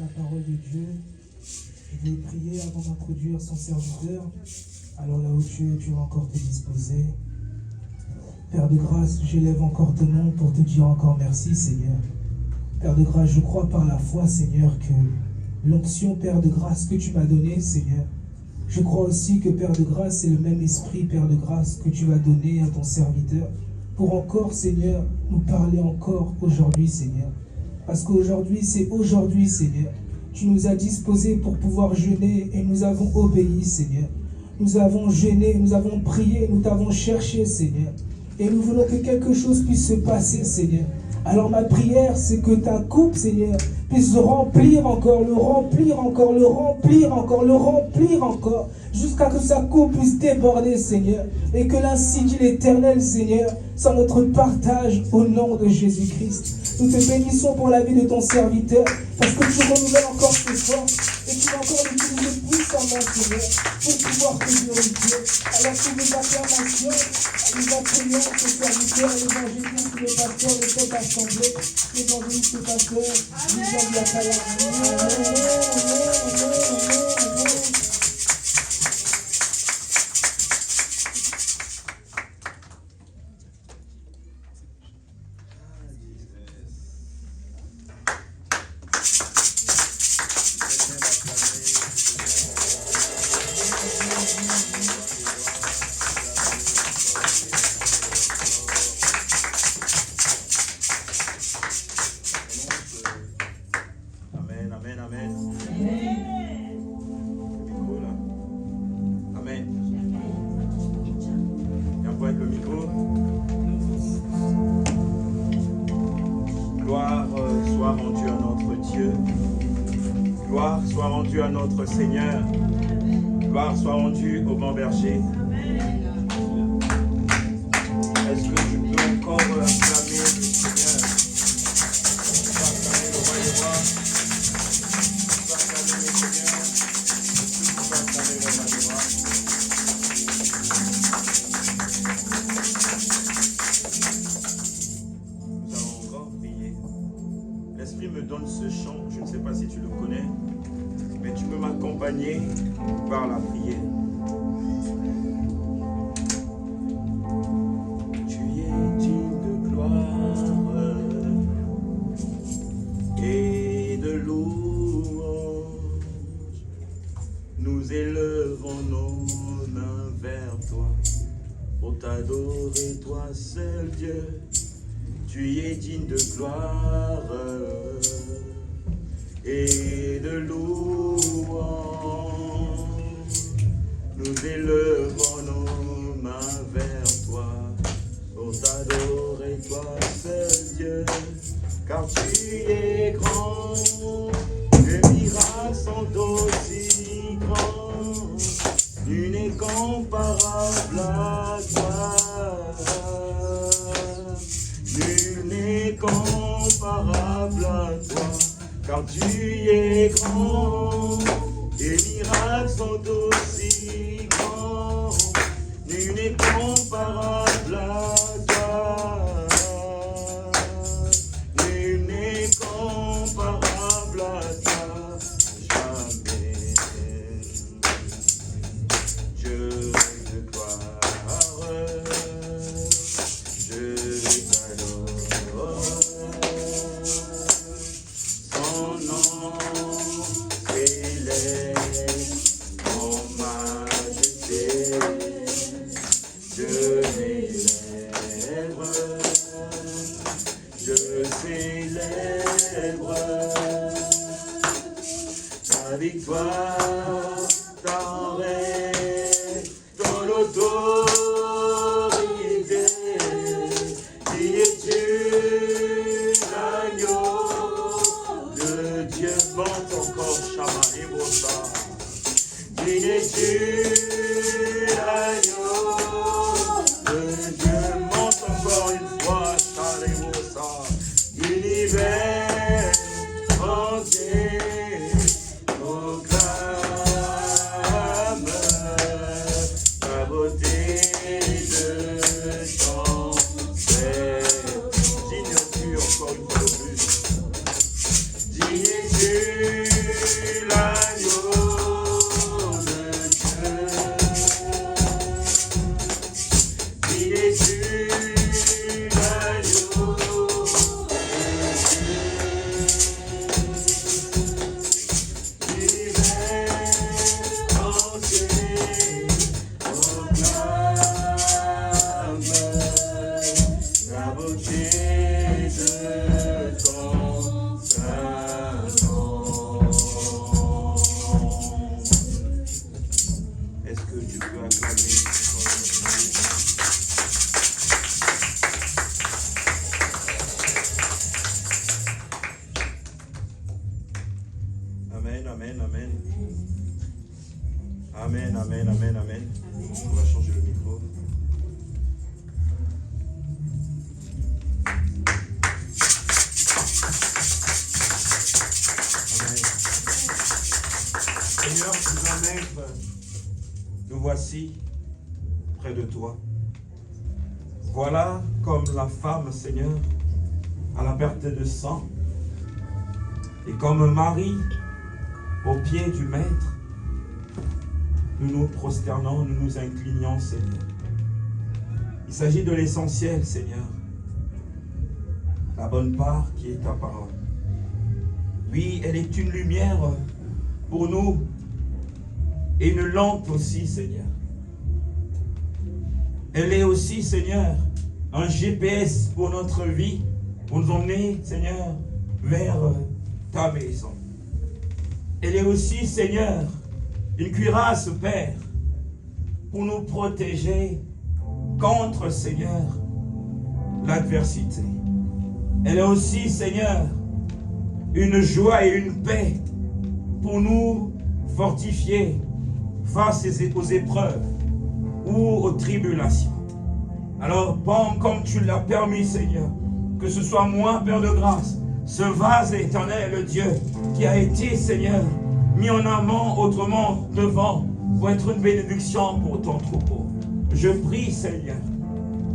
parole de Dieu. Je vais prier avant d'introduire son serviteur. Alors là où tu vas encore te disposer. Père de grâce, j'élève encore ton nom pour te dire encore merci, Seigneur. Père de grâce, je crois par la foi, Seigneur, que l'onction, Père de grâce, que tu m'as donnée, Seigneur, je crois aussi que, Père de grâce, c'est le même esprit, Père de grâce, que tu vas donner à ton serviteur pour encore, Seigneur, nous parler encore aujourd'hui, Seigneur. Parce qu'aujourd'hui, c'est aujourd'hui, Seigneur. Tu nous as disposés pour pouvoir jeûner et nous avons obéi, Seigneur. Nous avons jeûné, nous avons prié, nous t'avons cherché, Seigneur. Et nous voulons que quelque chose puisse se passer, Seigneur. Alors ma prière, c'est que ta coupe, Seigneur, puisse se remplir encore, le remplir encore, le remplir encore, le remplir encore, jusqu'à que sa coupe puisse déborder, Seigneur. Et que l'ainsi dit l'Éternel, Seigneur, soit notre partage au nom de Jésus-Christ. Nous te bénissons pour la vie de ton serviteur, parce que tu renouvelles encore ses forces, et tu vas encore l'utiliser puissamment, Seigneur, pour pouvoir te glorifier. Alors que les acclamations, les appuyons, tes serviteurs, l'évangéliste, les pasteurs, les chefs d'assemblée, l'évangéliste, les pasteurs, les gens de la Kaya. À notre Seigneur, gloire soit rendue au bon berger. Est-ce que tu peux encore acclamer le Seigneur? Tu vas acclamer le roi des rois, tu vas acclamer le Seigneur, tu vas acclamer le roi des rois. Nous allons encore prier. L'Esprit me donne ce chant, je ne sais pas si tu le connais. Mais tu peux m'accompagner par la prière. Tu es digne de gloire et de louange. Nous élevons nos mains vers toi pour t'adorer, toi seul Dieu. Tu es digne de gloire et de louange. Nous élevons nos mains vers toi pour t'adorer, toi seul Dieu, car tu es grand, tes miracles sont aussi grands, nul n'est comparable à toi, nul n'est comparable à toi. Car tu es grand, tes miracles sont aussi grands, nul n'est comparable à toi, nul n'est comparable à toi, jamais. Je te gloire, je t'adore. Ta victoire, ta règne, ton autorité, qui es-tu, l'agneau de Dieu? Monte encore, Shama et Bosa. Qui es-tu, l'agneau de Dieu? Monte encore une fois, Shama et Bosa. L'univers entier proclame ta beauté de chanter. Digne-tu encore une fois de plus? Digne-tu Près de toi. Voilà comme la femme, Seigneur, à la perte de sang, et comme Marie au pied du Maître, nous nous prosternons, nous nous inclinons, Seigneur. Il s'agit de l'essentiel, Seigneur, la bonne part qui est ta parole. Oui, elle est une lumière pour nous et une lampe aussi, Seigneur. Elle est aussi, Seigneur, un GPS pour notre vie, pour nous emmener, Seigneur, vers ta maison. Elle est aussi, Seigneur, une cuirasse, Père, pour nous protéger contre, Seigneur, l'adversité. Elle est aussi, Seigneur, une joie et une paix pour nous fortifier face aux épreuves ou aux tribulations. Alors, comme tu l'as permis, Seigneur, que ce soit moi, Père de grâce, ce vase éternel, Dieu, qui a été, Seigneur, mis en amont, autrement, devant, pour être une bénédiction pour ton troupeau. Je prie, Seigneur,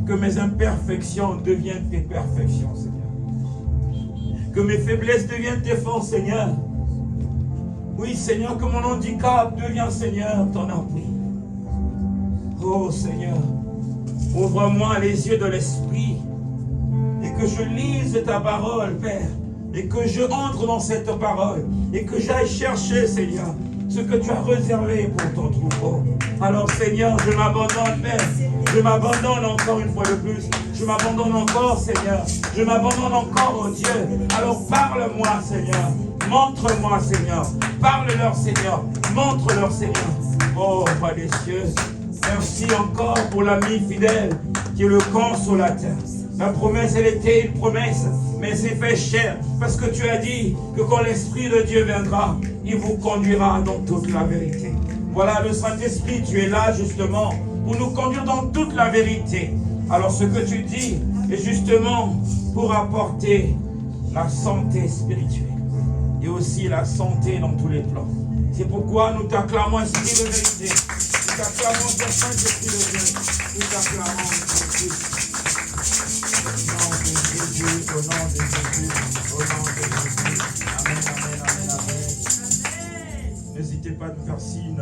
que mes imperfections deviennent tes perfections, Seigneur. Que mes faiblesses deviennent tes forces, Seigneur. Oui, Seigneur, que mon handicap devienne, Seigneur, ton appui. Oh, Seigneur, ouvre-moi les yeux de l'esprit et que je lise ta parole, Père, et que je entre dans cette parole et que j'aille chercher, Seigneur, ce que tu as réservé pour ton troupeau. Alors, Seigneur, je m'abandonne, Père. Je m'abandonne encore une fois de plus. Je m'abandonne encore, Seigneur. Je m'abandonne encore, oh Dieu. Alors, parle-moi, Seigneur. Montre-moi, Seigneur. Parle-leur, Seigneur. Montre-leur, Seigneur. Oh, Père des cieux, merci encore pour l'ami fidèle qui est le consolateur. La promesse, elle était une promesse, mais c'est fait cher. Parce que tu as dit que quand l'Esprit de Dieu viendra, il vous conduira dans toute la vérité. Voilà, le Saint-Esprit, tu es là justement pour nous conduire dans toute la vérité. Alors ce que tu dis est justement pour apporter la santé spirituelle et aussi la santé dans tous les plans. C'est pourquoi nous t'acclamons, Esprit de vérité. Nous t'acclamons, Saint-Esprit de Dieu. Nous t'acclamons, Jésus. Au nom de Jésus, au nom de Jésus. Amen, amen, amen, amen. N'hésitez pas à nous faire signe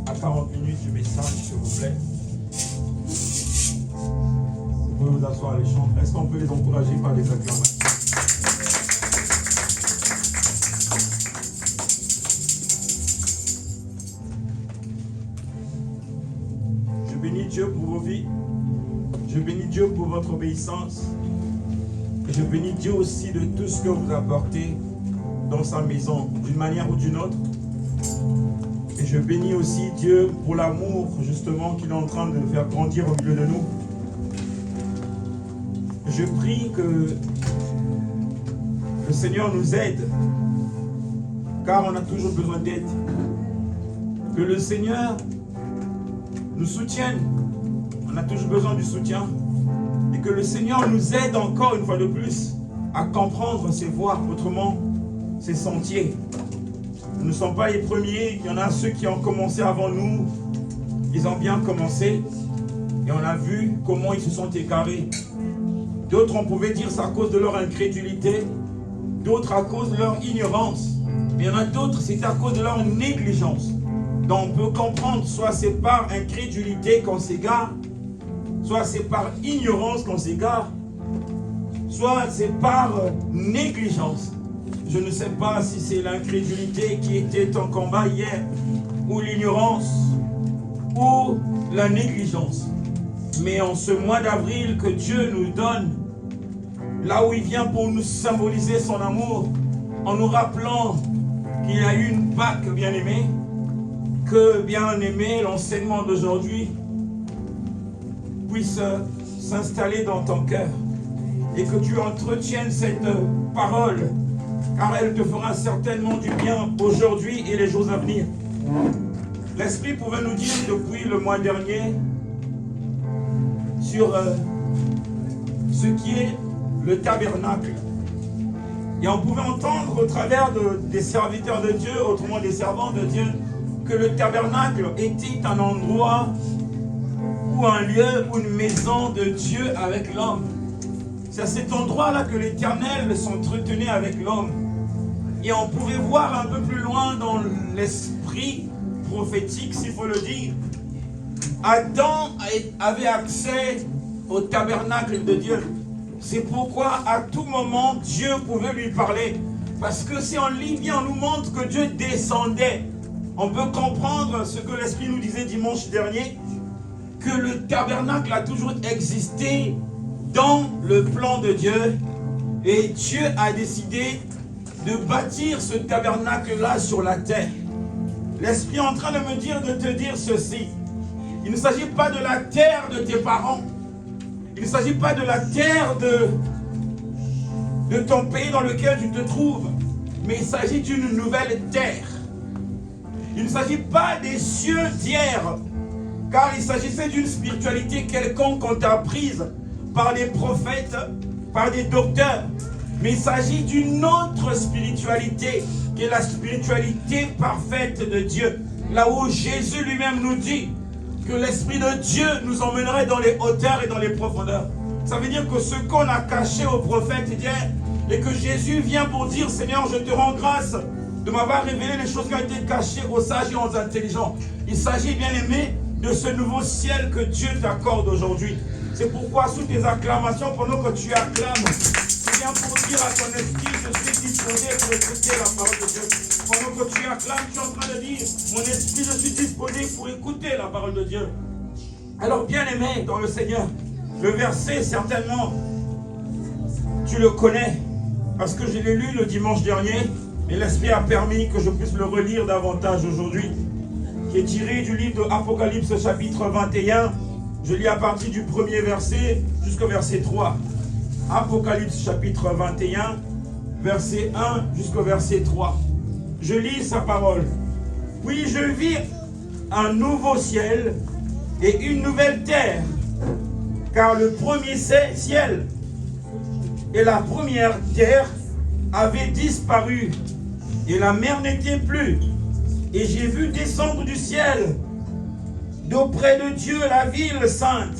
à 40 minutes du message, s'il vous plaît. Vous pouvez vous asseoir les chants. Est-ce qu'on peut les encourager par des acclamations? Je bénis Dieu pour vos vies. Je bénis Dieu pour votre obéissance. Et je bénis Dieu aussi de tout ce que vous apportez dans sa maison, d'une manière ou d'une autre. Et je bénis aussi Dieu pour l'amour, justement, qu'il est en train de faire grandir au milieu de nous. Je prie que le Seigneur nous aide, car on a toujours besoin d'aide. Que le Seigneur nous soutienne. On a toujours besoin du soutien. Et que le Seigneur nous aide encore une fois de plus à comprendre ses voies, autrement ses sentiers. Nous ne sommes pas les premiers. Il y en a ceux qui ont commencé avant nous. Ils ont bien commencé. Et on a vu comment ils se sont égarés. D'autres, on pouvait dire, c'est à cause de leur incrédulité d'autres à cause de leur ignorance. Mais il y en a d'autres, c'est à cause de leur négligence. Donc on peut comprendre, soit c'est par incrédulité qu'on s'égare, soit c'est par ignorance qu'on s'égare, soit c'est par négligence. Je ne sais pas si c'est l'incrédulité qui était en combat hier, ou l'ignorance, ou la négligence. Mais en ce mois d'avril que Dieu nous donne, là où il vient pour nous symboliser son amour, en nous rappelant qu'il y a eu une Pâque bien-aimée, que bien-aimé, l'enseignement d'aujourd'hui puisse s'installer dans ton cœur et que tu entretiennes cette parole, car elle te fera certainement du bien aujourd'hui et les jours à venir. L'Esprit pouvait nous dire depuis le mois dernier sur ce qui est le tabernacle. Et on pouvait entendre au travers des serviteurs de Dieu, autrement des servants de Dieu, que le tabernacle était un endroit ou un lieu ou une maison de Dieu avec l'homme. C'est à cet endroit-là que l'Éternel s'entretenait avec l'homme. Et on pouvait voir un peu plus loin dans l'esprit prophétique, s'il faut le dire. Adam avait accès au tabernacle de Dieu. C'est pourquoi à tout moment Dieu pouvait lui parler. Parce que si on lit bien, on nous montre que Dieu descendait. On peut comprendre ce que l'Esprit nous disait dimanche dernier, que le tabernacle a toujours existé dans le plan de Dieu. Et Dieu a décidé de bâtir ce tabernacle-là sur la terre. L'Esprit est en train de me dire, de te dire ceci. Il ne s'agit pas de la terre de tes parents. Il ne s'agit pas de la terre de ton pays dans lequel tu te trouves. Mais il s'agit d'une nouvelle terre. Il ne s'agit pas des cieux d'hier. Car il s'agissait d'une spiritualité quelconque qu'on t'a apprise par des prophètes, par des docteurs. Mais il s'agit d'une autre spiritualité, qui est la spiritualité parfaite de Dieu. Là où Jésus lui-même nous dit que l'Esprit de Dieu nous emmènerait dans les hauteurs et dans les profondeurs. Ça veut dire que ce qu'on a caché aux prophètes hier, et que Jésus vient pour dire, Seigneur, je te rends grâce de m'avoir révélé les choses qui ont été cachées aux sages et aux intelligents. Il s'agit, bien aimé, de ce nouveau ciel que Dieu t'accorde aujourd'hui. C'est pourquoi, sous tes acclamations, pendant que tu acclames, tu viens pour dire à ton esprit, je suis disposé pour écouter la parole de Dieu. Pendant que tu acclames, tu es en train de dire, mon esprit, je suis disposé pour écouter la parole de Dieu. Alors, bien aimé dans le Seigneur, le verset, certainement, tu le connais, parce que je l'ai lu le dimanche dernier, et l'Esprit a permis que je puisse le relire davantage aujourd'hui, qui est tiré du livre de Apocalypse chapitre 21. Je lis à partir du premier verset jusqu'au verset 3. Apocalypse chapitre 21, verset 1 jusqu'au verset 3. Je lis sa parole. Oui, je vis un nouveau ciel et une nouvelle terre, car le premier ciel et la première terre avaient disparu, et la mer n'était plus. Et j'ai vu descendre du ciel, d'auprès de Dieu, la ville sainte,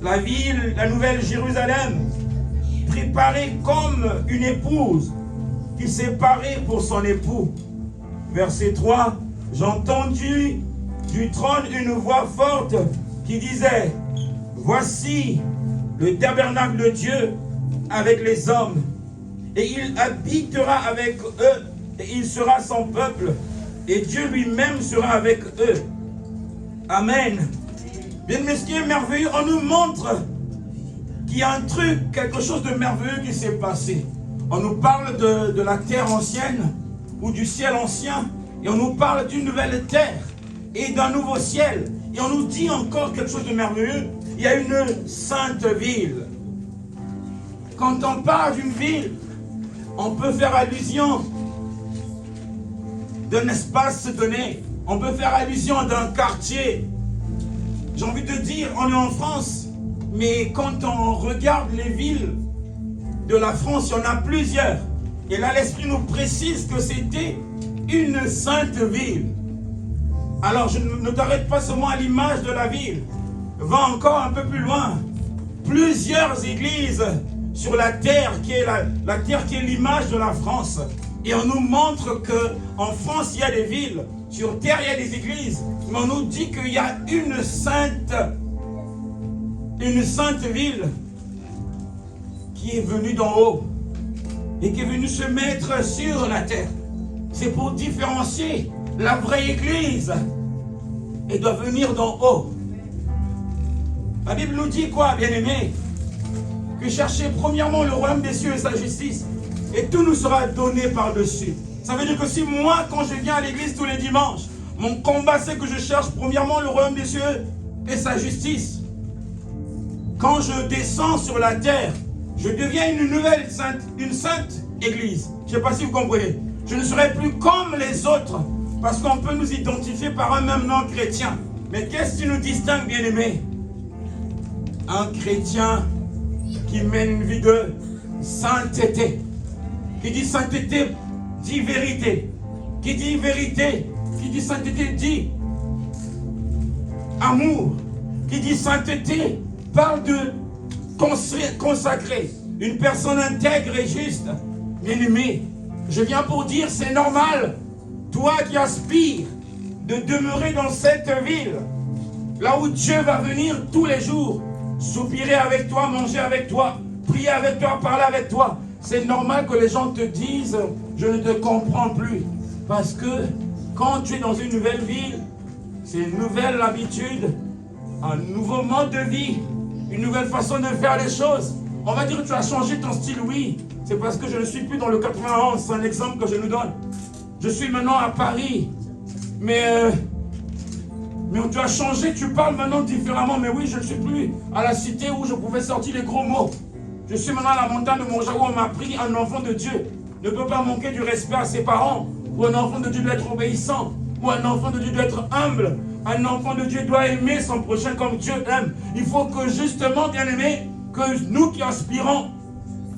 la ville, la nouvelle Jérusalem, préparée comme une épouse qui s'est parée pour son époux. Verset 3, j'ai entendu du trône une voix forte qui disait, voici le tabernacle de Dieu avec les hommes, et il habitera avec eux, et il sera son peuple, et Dieu lui-même sera avec eux. Amen. Bien, mais ce qui est merveilleux, on nous montre qu'il y a un truc, quelque chose de merveilleux qui s'est passé. On nous parle de la terre ancienne, ou du ciel ancien, et on nous parle d'une nouvelle terre, et d'un nouveau ciel. Et on nous dit encore quelque chose de merveilleux. Il y a une sainte ville. Quand on parle d'une ville, on peut faire allusion d'un espace donné. On peut faire allusion d'un quartier. J'ai envie de dire, on est en France, mais quand on regarde les villes de la France, il y en a plusieurs. Et là, l'Esprit nous précise que c'était une sainte ville. Alors, ne t'arrête pas seulement à l'image de la ville. Va encore un peu plus loin. Plusieurs églises sur la terre, qui est la terre qui est l'image de la France. Et on nous montre qu'en France, il y a des villes, sur terre, il y a des églises. Mais on nous dit qu'il y a une sainte ville qui est venue d'en haut et qui est venue se mettre sur la terre. C'est pour différencier la vraie église. Elle doit venir d'en haut. La Bible nous dit quoi, bien-aimés? Que cherchez premièrement le royaume des cieux et sa justice, et tout nous sera donné par-dessus. Ça veut dire que si moi, quand je viens à l'église tous les dimanches, mon combat c'est que je cherche premièrement le royaume des cieux et sa justice. Quand je descends sur la terre, je deviens une sainte église. Je ne sais pas si vous comprenez. Je ne serai plus comme les autres, parce qu'on peut nous identifier par un même nom chrétien. Mais qu'est-ce qui nous distingue, bien-aimés? Un chrétien qui mène une vie de sainteté. Qui dit sainteté, dit vérité. Qui dit vérité, qui dit sainteté, dit amour. Qui dit sainteté, parle de consacrer. Une personne intègre et juste. Bien-aimé, je viens pour dire, c'est normal. Toi qui aspires de demeurer dans cette ville, là où Dieu va venir tous les jours, soupirer avec toi, manger avec toi, prier avec toi, parler avec toi. C'est normal que les gens te disent, je ne te comprends plus. Parce que quand tu es dans une nouvelle ville, c'est une nouvelle habitude, un nouveau mode de vie, une nouvelle façon de faire les choses. On va dire que tu as changé ton style, oui. C'est parce que je ne suis plus dans le 91, c'est un exemple que je nous donne. Je suis maintenant à Paris. Mais tu as changé, tu parles maintenant différemment. Mais oui, je ne suis plus à la cité où je pouvais sortir les gros mots. Je suis maintenant à la montagne de Montjaou où on m'a pris. Un enfant de Dieu ne peut pas manquer du respect à ses parents. Ou un enfant de Dieu doit être obéissant. Ou un enfant de Dieu doit être humble. Un enfant de Dieu doit aimer son prochain comme Dieu aime. Il faut que justement, bien aimé, que nous qui aspirons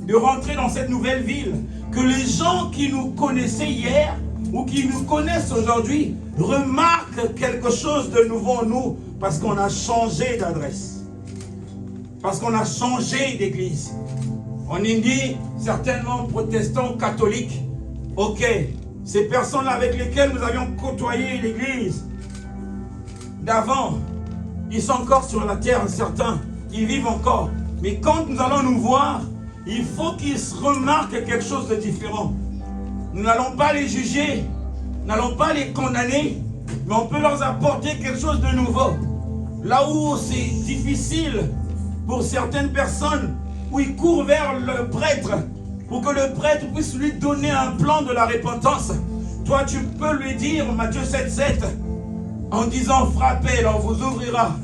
de rentrer dans cette nouvelle ville, que les gens qui nous connaissaient hier ou qui nous connaissent aujourd'hui remarquent quelque chose de nouveau en nous parce qu'on a changé d'adresse, parce qu'on a changé d'église. On est dit certainement protestants, catholiques. Ok, ces personnes avec lesquelles nous avions côtoyé l'église d'avant, ils sont encore sur la terre, certains, ils vivent encore. Mais quand nous allons nous voir, il faut qu'ils remarquent quelque chose de différent. Nous n'allons pas les juger, nous n'allons pas les condamner, mais on peut leur apporter quelque chose de nouveau. Là où c'est difficile pour certaines personnes, où ils courent vers le prêtre, pour que le prêtre puisse lui donner un plan de la repentance. Toi, tu peux lui dire, Matthieu 7,7, en disant, frappez, l'on vous ouvrira.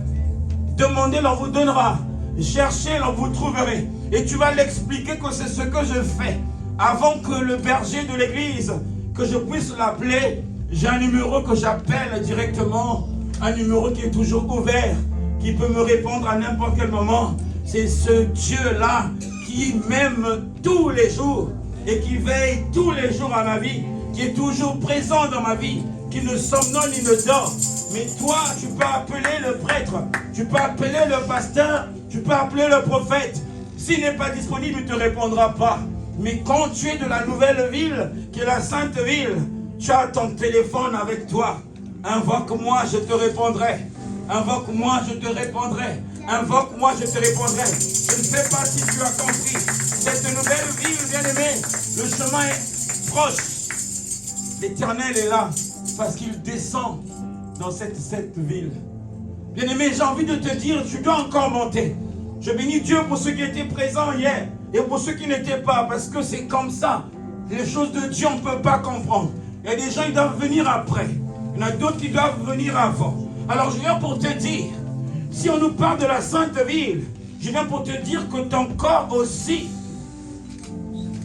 Demandez, l'on vous donnera. Cherchez, l'on vous trouverez. Et tu vas l'expliquer que c'est ce que je fais. Avant que le berger de l'église, que je puisse l'appeler, j'ai un numéro que j'appelle directement. Un numéro qui est toujours ouvert, qui peut me répondre à n'importe quel moment. C'est ce Dieu-là qui m'aime tous les jours et qui veille tous les jours à ma vie, qui est toujours présent dans ma vie, qui ne somnole ni ne dort. Mais toi, tu peux appeler le prêtre, tu peux appeler le pasteur, tu peux appeler le prophète. S'il n'est pas disponible, il ne te répondra pas. Mais quand tu es de la nouvelle ville, qui est la sainte ville, tu as ton téléphone avec toi. Invoque-moi, je te répondrai. Invoque-moi, je te répondrai. Invoque-moi, je te répondrai. Je ne sais pas si tu as compris. Cette nouvelle ville, bien-aimé, le chemin est proche. L'Éternel est là parce qu'il descend dans cette ville. Bien-aimé, j'ai envie de te dire, tu dois encore monter. Je bénis Dieu pour ceux qui étaient présents hier et pour ceux qui n'étaient pas, parce que c'est comme ça. Les choses de Dieu, on ne peut pas comprendre. Il y a des gens qui doivent venir après. Il y en a d'autres qui doivent venir avant. Alors je viens pour te dire, si on nous parle de la sainte ville, je viens pour te dire que ton corps aussi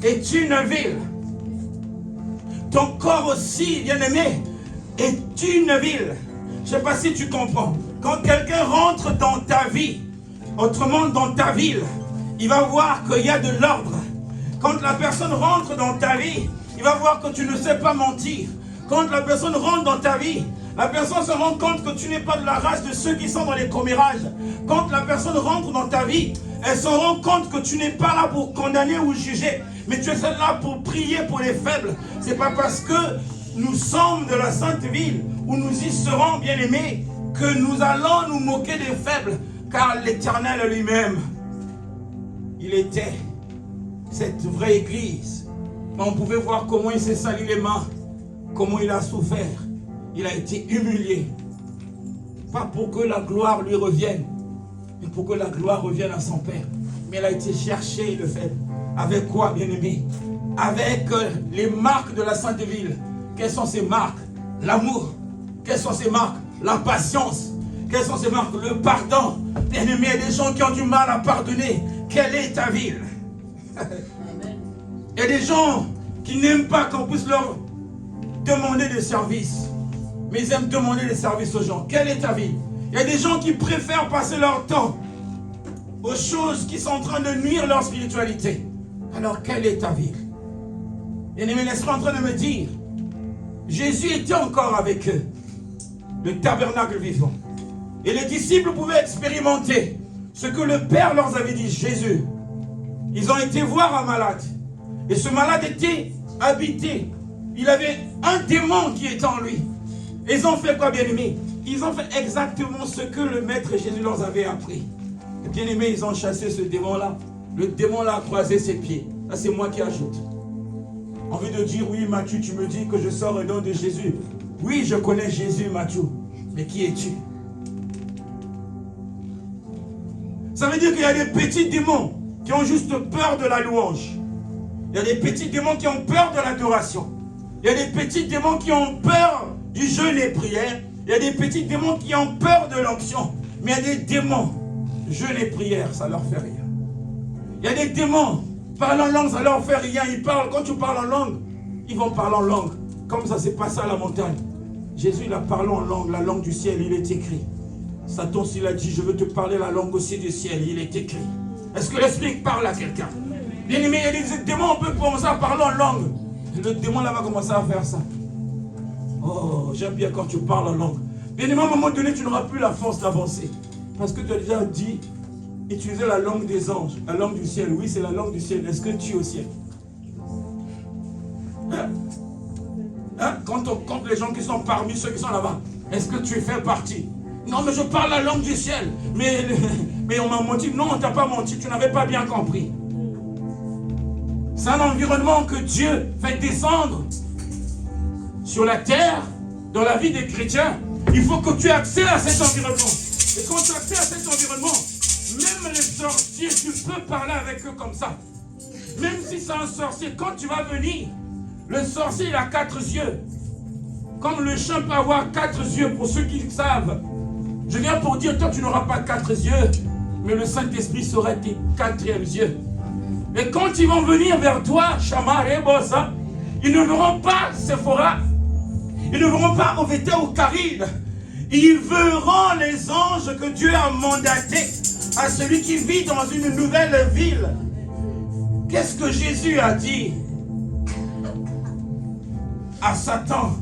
est une ville. Ton corps aussi, bien-aimé, est une ville. Je ne sais pas si tu comprends. Quand quelqu'un rentre dans ta vie, autrement dans ta ville, il va voir qu'il y a de l'ordre. Quand la personne rentre dans ta vie, il va voir que tu ne sais pas mentir. Quand la personne rentre dans ta vie, la personne se rend compte que tu n'es pas de la race de ceux qui sont dans les commérages. Quand la personne rentre dans ta vie, elles se rendent compte que tu n'es pas là pour condamner ou juger, mais tu es là pour prier pour les faibles. Ce n'est pas parce que nous sommes de la Sainte Ville, où nous y serons, bien-aimés, que nous allons nous moquer des faibles, car l'Éternel lui-même, il était cette vraie église. On pouvait voir comment il s'est sali les mains, comment il a souffert. Il a été humilié. Pas pour que la gloire lui revienne, mais pour que la gloire revienne à son Père. Mais il a été chercher le faible. Avec quoi, bien-aimé? Avec les marques de la Sainte Ville. Quelles sont ces marques? L'amour. Quelles sont ces marques? La patience. Quelles sont ces marques? Le pardon. Bien-aimé, il y a des gens qui ont du mal à pardonner. Quelle est ta ville? Il y a des gens qui n'aiment pas qu'on puisse leur demander des services. Mais ils aiment demander des services aux gens. Quelle est ta ville? Il y a des gens qui préfèrent passer leur temps aux choses qui sont en train de nuire leur spiritualité. Alors, quelle est ta ville? Bien-aimé, laisse-moi en train de me dire, Jésus était encore avec eux, le tabernacle vivant. Et les disciples pouvaient expérimenter ce que le Père leur avait dit. Jésus, ils ont été voir un malade. Et ce malade était habité. Il avait un démon qui était en lui. Et ils ont fait quoi, bien-aimés? Ils ont fait exactement ce que le Maître Jésus leur avait appris. Et bien-aimés, ils ont chassé ce démon-là. Le démon-là a croisé ses pieds. Ça, c'est moi qui ajoute. Envie de dire, oui, Matthieu, tu me dis que je sors au nom de Jésus. Oui, je connais Jésus, Matthieu. Mais qui es-tu? Ça veut dire qu'il y a des petits démons qui ont juste peur de la louange. Il y a des petits démons qui ont peur de l'adoration. Il y a des petits démons qui ont peur du jeûne et prière. Il y a des petits démons qui ont peur de l'onction. Mais il y a des démons, jeûne et prière, ça leur fait rien. Il y a des démons, parler en langue, ça leur fait rien. Ils parlent, quand tu parles en langue, ils vont parler en langue. Comme ça s'est passé à la montagne. Jésus, il a parlé en langue, la langue du ciel, il est écrit. Satan, s'il a dit, je veux te parler la langue aussi du ciel, il est écrit. Est-ce que l'esprit parle à quelqu'un? Bien aimé, il y a des démons, on peut commencer à parler en langue. Le démon là va commencer à faire ça. Oh, j'aime bien quand tu parles en langue. Bien aimé, à un moment donné, tu n'auras plus la force d'avancer. Parce que tu as déjà dit, utiliser la langue des anges, la langue du ciel. Oui, c'est la langue du ciel. Est-ce que tu es au ciel? Quand les gens qui sont parmi ceux qui sont là-bas, est-ce que tu fais partie? Non, mais je parle la langue du ciel. Mais on m'a menti. Non, on ne t'a pas menti. Tu n'avais pas bien compris. C'est un environnement que Dieu fait descendre sur la terre, dans la vie des chrétiens. Il faut que tu aies accès à cet environnement. Et quand tu as accès à cet environnement, même les sorciers, tu peux parler avec eux comme ça. Même si c'est un sorcier, quand tu vas venir, le sorcier, il a 4 yeux. Comme le chien peut avoir 4 yeux, pour ceux qui savent. Je viens pour dire, toi, tu n'auras pas 4 yeux, mais le Saint-Esprit sera tes 4e yeux. Et quand ils vont venir vers toi, Shama, Rebosa, ils ne verront pas Sephora, ils ne verront pas Ovete ou Karine. Ils verront les anges que Dieu a mandatés à celui qui vit dans une nouvelle ville. Qu'est-ce que Jésus a dit à Satan?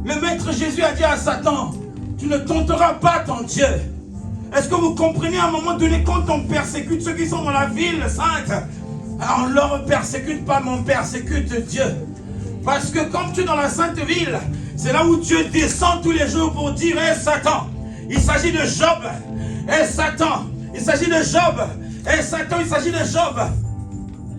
Le Maître Jésus a dit à Satan, tu ne tenteras pas ton Dieu. Est-ce que vous comprenez à un moment donné, quand on persécute ceux qui sont dans la ville sainte, on ne leur persécute pas, mais on persécute Dieu. Parce que comme tu es dans la sainte ville, c'est là où Dieu descend tous les jours pour dire, hé Satan, il s'agit de Job. Hé Satan, il s'agit de Job. Hé Satan, il s'agit de Job.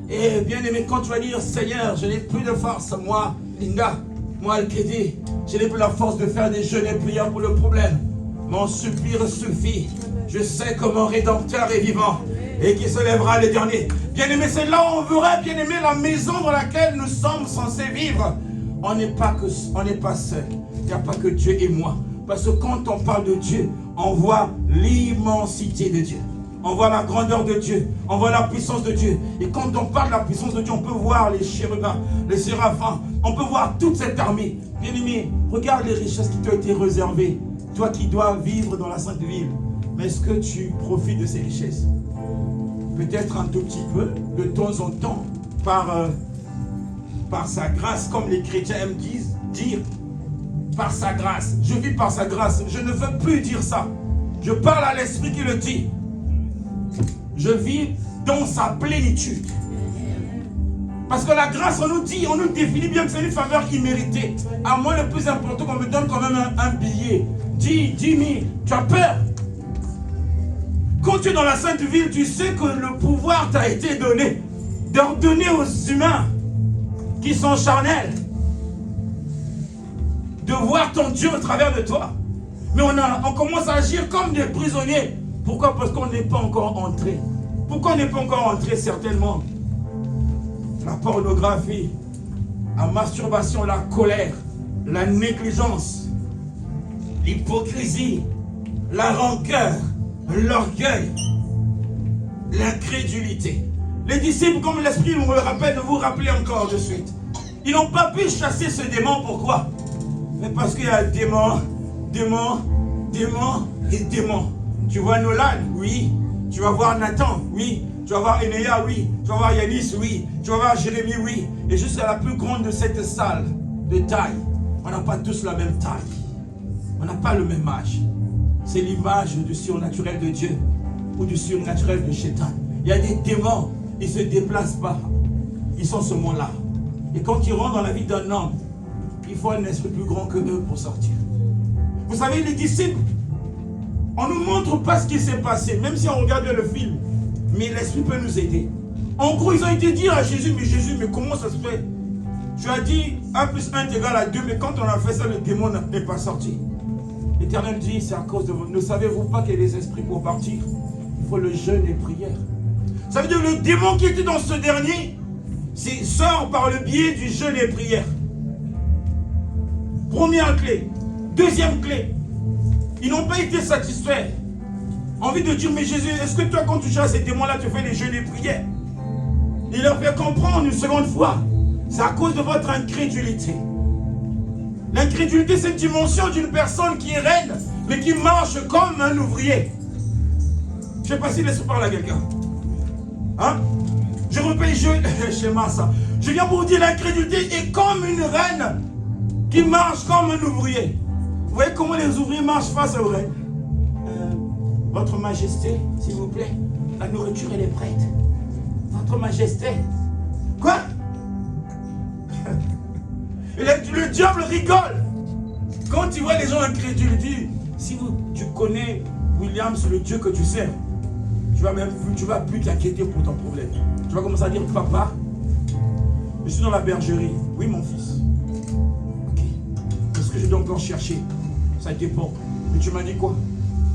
Et bien aimé, quand tu vas dire, Seigneur, je n'ai plus de force, moi, Linda, moi, Al-Kédi, je n'ai plus la force de faire des jeûnes et prières pour le problème. Mon soupir suffit. Je sais que mon Rédempteur est vivant et qu'il se lèvera le dernier. Bien-aimé, c'est là où on verra, bien-aimé, la maison dans laquelle nous sommes censés vivre. On n'est pas seul. Il n'y a pas que Dieu et moi. Parce que quand on parle de Dieu, on voit l'immensité de Dieu. On voit la grandeur de Dieu. On voit la puissance de Dieu. Et quand on parle de la puissance de Dieu, on peut voir les chérubins, les séraphins. On peut voir toute cette armée. Bien-aimé, regarde les richesses qui t'ont été réservées. Toi qui dois vivre dans la Sainte Ville. Mais est-ce que tu profites de ces richesses? Peut-être un tout petit peu, de temps en temps, par sa grâce, comme les chrétiens aiment dire, par sa grâce. Je vis par sa grâce. Je ne veux plus dire ça. Je parle à l'esprit qui le dit. je vis dans sa plénitude. Parce que la grâce, on nous définit bien que c'est une faveur imméritée. À moi, le plus important, qu'on me donne quand même un billet. 10 000, tu as peur. Quand tu es dans la sainte ville, tu sais que le pouvoir t'a été donné d'ordonner aux humains qui sont charnels de voir ton Dieu au travers de toi. Mais on commence à agir comme des prisonniers. Pourquoi? Parce qu'on n'est pas encore entré. Pourquoi on n'est pas encore entré? Certainement la pornographie, la masturbation, la colère, la négligence, l'hypocrisie, la rancœur, l'orgueil, l'incrédulité. Les disciples, comme l'Esprit vous le rappelle, de vous rappeler encore de suite, ils n'ont pas pu chasser ce démon. Pourquoi? Mais parce qu'il y a démon et démon. Tu vois Nolan? Oui. Tu vas voir Nathan? Oui. Tu vas voir Enéa? Oui. Tu vas voir Yanis? Oui. Tu vas voir Jérémie? Oui. Et jusqu'à la plus grande de cette salle de taille, on n'a pas tous la même taille. On n'a pas le même âge. C'est l'image du surnaturel de Dieu ou du surnaturel de Shétan. Il y a des démons, ils ne se déplacent pas. Ils sont ce monde-là. Et quand ils rentrent dans la vie d'un homme, il faut un esprit plus grand que eux pour sortir. Vous savez, les disciples, on ne nous montre pas ce qui s'est passé, même si on regarde le film. Mais l'esprit peut nous aider. En gros, ils ont été dire à Jésus, mais comment ça se fait? Tu as dit 1 plus 1 est égal à 2, mais quand on a fait ça, le démon n'est pas sorti. L'Éternel dit, c'est à cause de vous. Ne savez-vous pas qu'il y a des esprits pour partir? Il faut le jeûne et prière. Ça veut dire que le démon qui était dans ce dernier, sort par le biais du jeûne et prière. Première clé. Deuxième clé. Ils n'ont pas été satisfaits. Envie de dire, mais Jésus, est-ce que toi, quand tu chasses ces démons-là, tu fais les jeûnes et prières? Il leur fait comprendre une seconde fois. C'est à cause de votre incrédulité. L'incrédulité, c'est une dimension d'une personne qui est reine, mais qui marche comme un ouvrier. Je ne sais pas si laisse parler à quelqu'un. Hein? Je repère, schéma ça. Je viens pour vous dire, l'incrédulité est comme une reine qui marche comme un ouvrier. Vous voyez comment les ouvriers marchent face aux reines? Votre Majesté, s'il vous plaît, la nourriture elle est prête. Votre Majesté. Quoi? Le diable rigole. Quand tu vois les gens incrédules, il dit, si tu connais Williams, le Dieu que tu sers, tu vas plus t'inquiéter pour ton problème. Tu vas commencer à dire, papa, je suis dans la bergerie. Oui, mon fils. Ok. Qu'est-ce que je dois encore chercher? Ça dépend. Mais tu m'as dit quoi?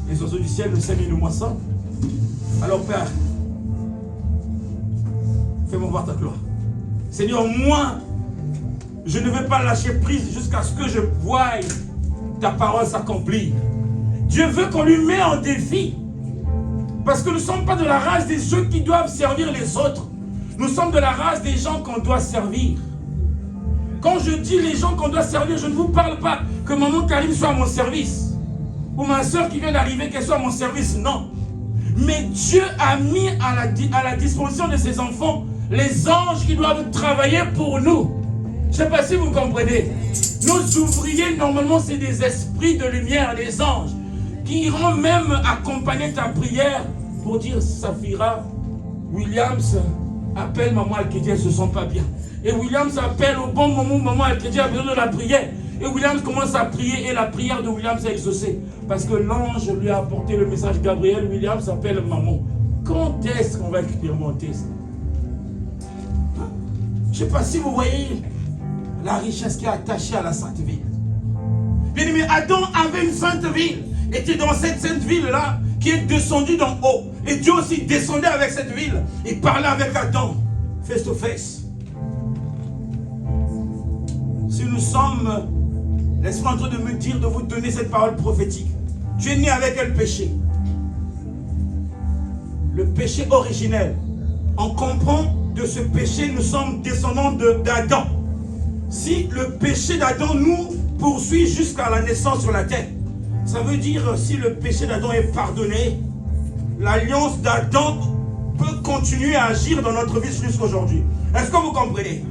Les oiseaux du ciel, le sème et le moisson. Alors, Père, fais-moi voir ta gloire. Seigneur, moi, je ne vais pas lâcher prise jusqu'à ce que je voie ta parole s'accomplir. Dieu veut qu'on lui mette en défi. Parce que nous ne sommes pas de la race des ceux qui doivent servir les autres. Nous sommes de la race des gens qu'on doit servir. Quand je dis les gens qu'on doit servir, je ne vous parle pas que maman Karim soit à mon service. Ou ma soeur qui vient d'arriver, qu'elle soit à mon service. Non. Mais Dieu a mis à la disposition de ses enfants les anges qui doivent travailler pour nous. Je ne sais pas si vous comprenez. Nos ouvriers, normalement, c'est des esprits de lumière, des anges, qui iront même accompagner ta prière pour dire, Safira, Williams appelle maman Al-Kedi, elle ne se sent pas bien. Et Williams appelle au bon moment, maman Al-Kedi a besoin de la prière. Et Williams commence à prier et la prière de Williams est exaucée. Parce que l'ange lui a apporté le message Gabriel, Williams appelle maman. Quand est-ce qu'on va expérimenter ça? Je ne sais pas si vous voyez la richesse qui est attachée à la sainte ville. Bien aimé, Adam avait une sainte ville, était dans cette sainte ville-là, qui est descendue d'en haut. Et Dieu aussi descendait avec cette ville. Il parlait avec Adam, face to face. Si nous sommes, l'Esprit en train de me dire, de vous donner cette parole prophétique. Tu es né avec quel péché? Le péché originel. On comprend de ce péché, nous sommes descendants d'Adam. Si le péché d'Adam nous poursuit jusqu'à la naissance sur la terre, ça veut dire si le péché d'Adam est pardonné, l'alliance d'Adam peut continuer à agir dans notre vie jusqu'à aujourd'hui. Est-ce que vous comprenez?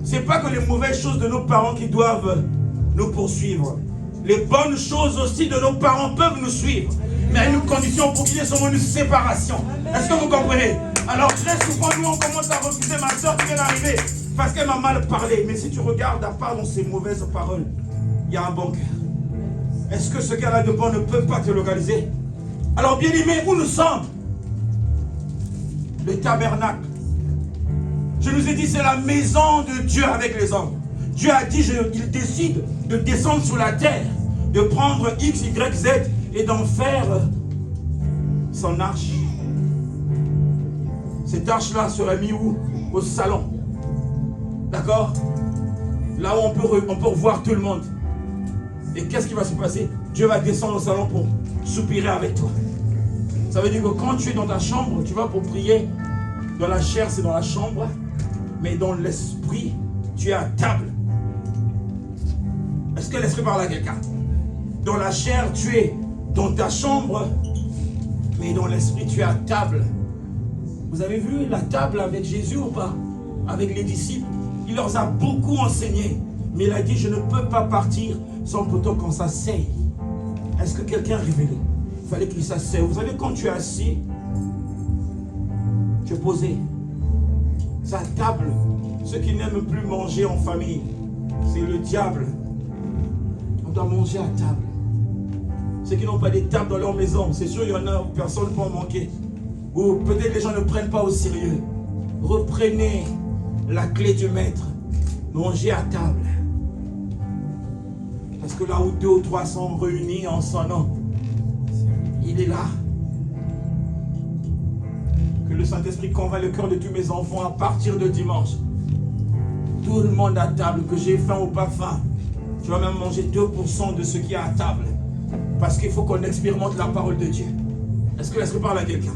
Ce n'est pas que les mauvaises choses de nos parents qui doivent nous poursuivre. Les bonnes choses aussi de nos parents peuvent nous suivre. Mais il y a une condition pour qu'il y ait seulement une séparation. Est-ce que vous comprenez? Alors très souvent, nous, on commence à refuser ma soeur qui vient d'arriver parce qu'elle m'a mal parlé. Mais si tu regardes, à part dans ses mauvaises paroles, il y a un bon cœur. Est-ce que ce gars-là de bon ne peut pas te localiser? Alors bien aimé, où nous sommes? Le tabernacle. Je nous ai dit, c'est la maison de Dieu avec les hommes. Dieu a dit, il décide de descendre sur la terre, de prendre X, Y, Z et d'en faire son arche. Cette arche-là serait mise où? Au salon. D'accord? Là où on peut revoir tout le monde. Et qu'est-ce qui va se passer? Dieu va descendre au salon pour soupirer avec toi. Ça veut dire que quand tu es dans ta chambre, tu vas pour prier. Dans la chair, c'est dans la chambre. Mais dans l'esprit, tu es à table. Est-ce que l'esprit parle à quelqu'un? Dans la chair, tu es dans ta chambre. Mais dans l'esprit, tu es à table. Vous avez vu la table avec Jésus ou pas? Avec les disciples. Il leur a beaucoup enseigné. Mais il a dit, je ne peux pas partir sans plutôt qu'on s'asseye. Est-ce que quelqu'un est révélé? Il fallait qu'il s'asseye. Vous savez, quand tu es assis, tu es posé. C'est à table. Ceux qui n'aiment plus manger en famille, c'est le diable. On doit manger à table. Ceux qui n'ont pas des tables dans leur maison, c'est sûr, il y en a où personne ne peut en manquer. Ou peut-être les gens ne prennent pas au sérieux. Reprenez la clé du maître. Mangez à table. Parce que là où 2 ou 3 sont réunis en son nom, il est là. Que le Saint-Esprit convainc le cœur de tous mes enfants à partir de dimanche. Tout le monde à table, que j'ai faim ou pas faim. Tu vas même manger 2% de ce qui est à table. Parce qu'il faut qu'on expérimente la parole de Dieu. Est-ce que l'Esprit parle à quelqu'un?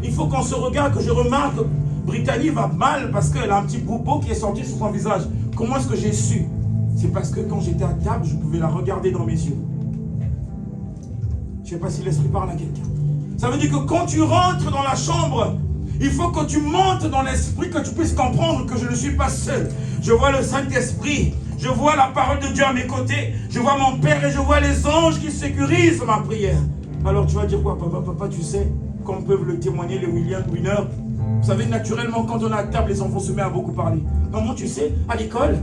Il faut qu'on se regarde, que je remarque que Brittany va mal parce qu'elle a un petit boubou qui est sorti sur son visage. Comment est-ce que j'ai su? C'est parce que quand j'étais à table, je pouvais la regarder dans mes yeux. Je ne sais pas si l'Esprit parle à quelqu'un. Ça veut dire que quand tu rentres dans la chambre, il faut que tu montes dans l'Esprit, que tu puisses comprendre que je ne suis pas seul. Je vois le Saint-Esprit. Je vois la parole de Dieu à mes côtés. Je vois mon Père et je vois les anges qui sécurisent ma prière. Alors tu vas dire quoi? Papa, tu sais, comme peuvent le témoigner les William Winner. Vous savez, naturellement, quand on est à table, les enfants se mettent à beaucoup parler. Comment tu sais? À l'école,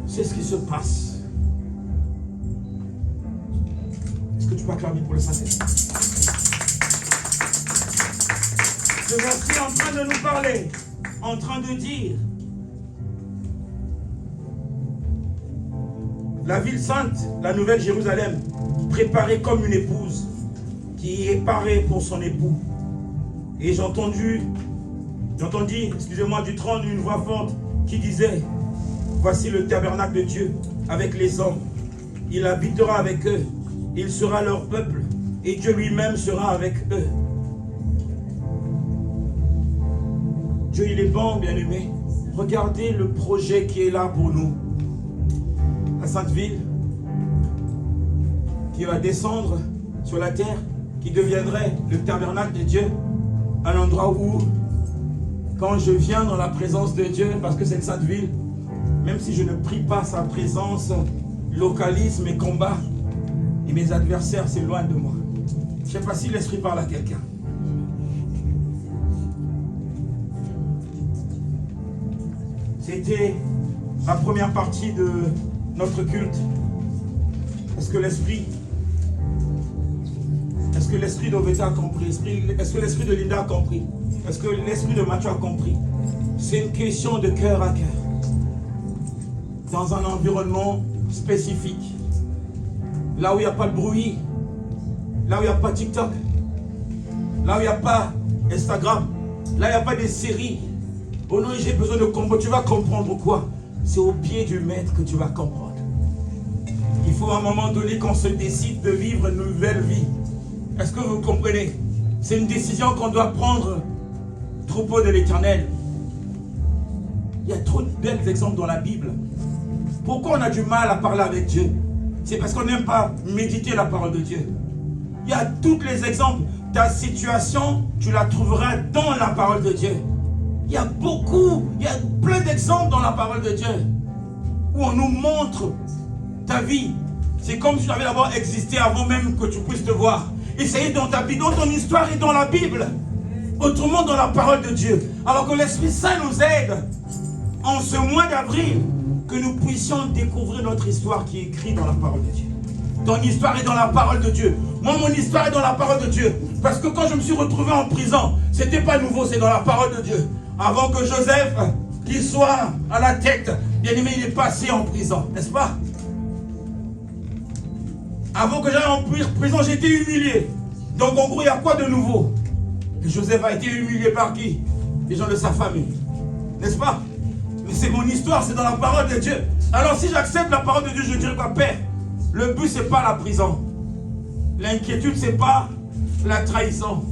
c'est ce qui se passe. Est-ce que tu peux acclamer pour le Saint-Esprit? Ce verset est en train de nous parler, en train de dire la ville sainte, la nouvelle Jérusalem, préparée comme une épouse qui est parée pour son époux. Et j'entendis, excusez-moi, du trône une voix forte qui disait, voici le tabernacle de Dieu avec les hommes. Il habitera avec eux, il sera leur peuple et Dieu lui-même sera avec eux. Dieu, il est bon, bien-aimé. Regardez le projet qui est là pour nous. La Sainte Ville, qui va descendre sur la terre, qui deviendrait le tabernacle de Dieu, un endroit où, quand je viens dans la présence de Dieu, parce que cette Sainte Ville, même si je ne prie pas sa présence, localise mes combats, et mes adversaires s'éloignent de moi. Je ne sais pas si l'Esprit parle à quelqu'un. C'était la première partie de notre culte. Est-ce que l'Esprit d'Oveta a compris? Est-ce que l'Esprit de Linda a compris? Est-ce que l'Esprit de Mathieu a compris? C'est une question de cœur à cœur. Dans un environnement spécifique. Là où il n'y a pas de bruit. Là où il n'y a pas TikTok. Là où il n'y a pas Instagram. Là où il n'y a pas des séries. Oh non, j'ai besoin de comprendre. Tu vas comprendre quoi? C'est au pied du maître que tu vas comprendre. Il faut à un moment donné qu'on se décide de vivre une nouvelle vie. Est-ce que vous comprenez? C'est une décision qu'on doit prendre, troupeau de l'Éternel. Il y a trop de belles exemples dans la Bible. Pourquoi on a du mal à parler avec Dieu? C'est parce qu'on n'aime pas méditer la parole de Dieu. Il y a tous les exemples. Ta situation, tu la trouveras dans la parole de Dieu. Il y a plein d'exemples dans la parole de Dieu où on nous montre ta vie. C'est comme si tu avais d'abord existé avant même que tu puisses te voir. Et ça y est dans ta Bible, dans ton histoire et dans la Bible. Autrement dans la parole de Dieu. Alors que l'Esprit Saint nous aide en ce mois d'avril, que nous puissions découvrir notre histoire qui est écrite dans la parole de Dieu. Ton histoire est dans la parole de Dieu. Moi, mon histoire est dans la parole de Dieu. Parce que quand je me suis retrouvé en prison, ce n'était pas nouveau, c'est dans la parole de Dieu. Avant que Joseph, qu'il soit à la tête, bien aimé, il est passé en prison, n'est-ce pas? Avant que j'aille en prison, j'ai été humilié. Donc en gros, il y a quoi de nouveau? Et Joseph a été humilié par qui? Les gens de sa famille. N'est-ce pas? Mais c'est mon histoire, c'est dans la parole de Dieu. Alors si j'accepte la parole de Dieu, je dirais quoi? Père, le but, ce n'est pas la prison. L'inquiétude, ce n'est pas la trahison.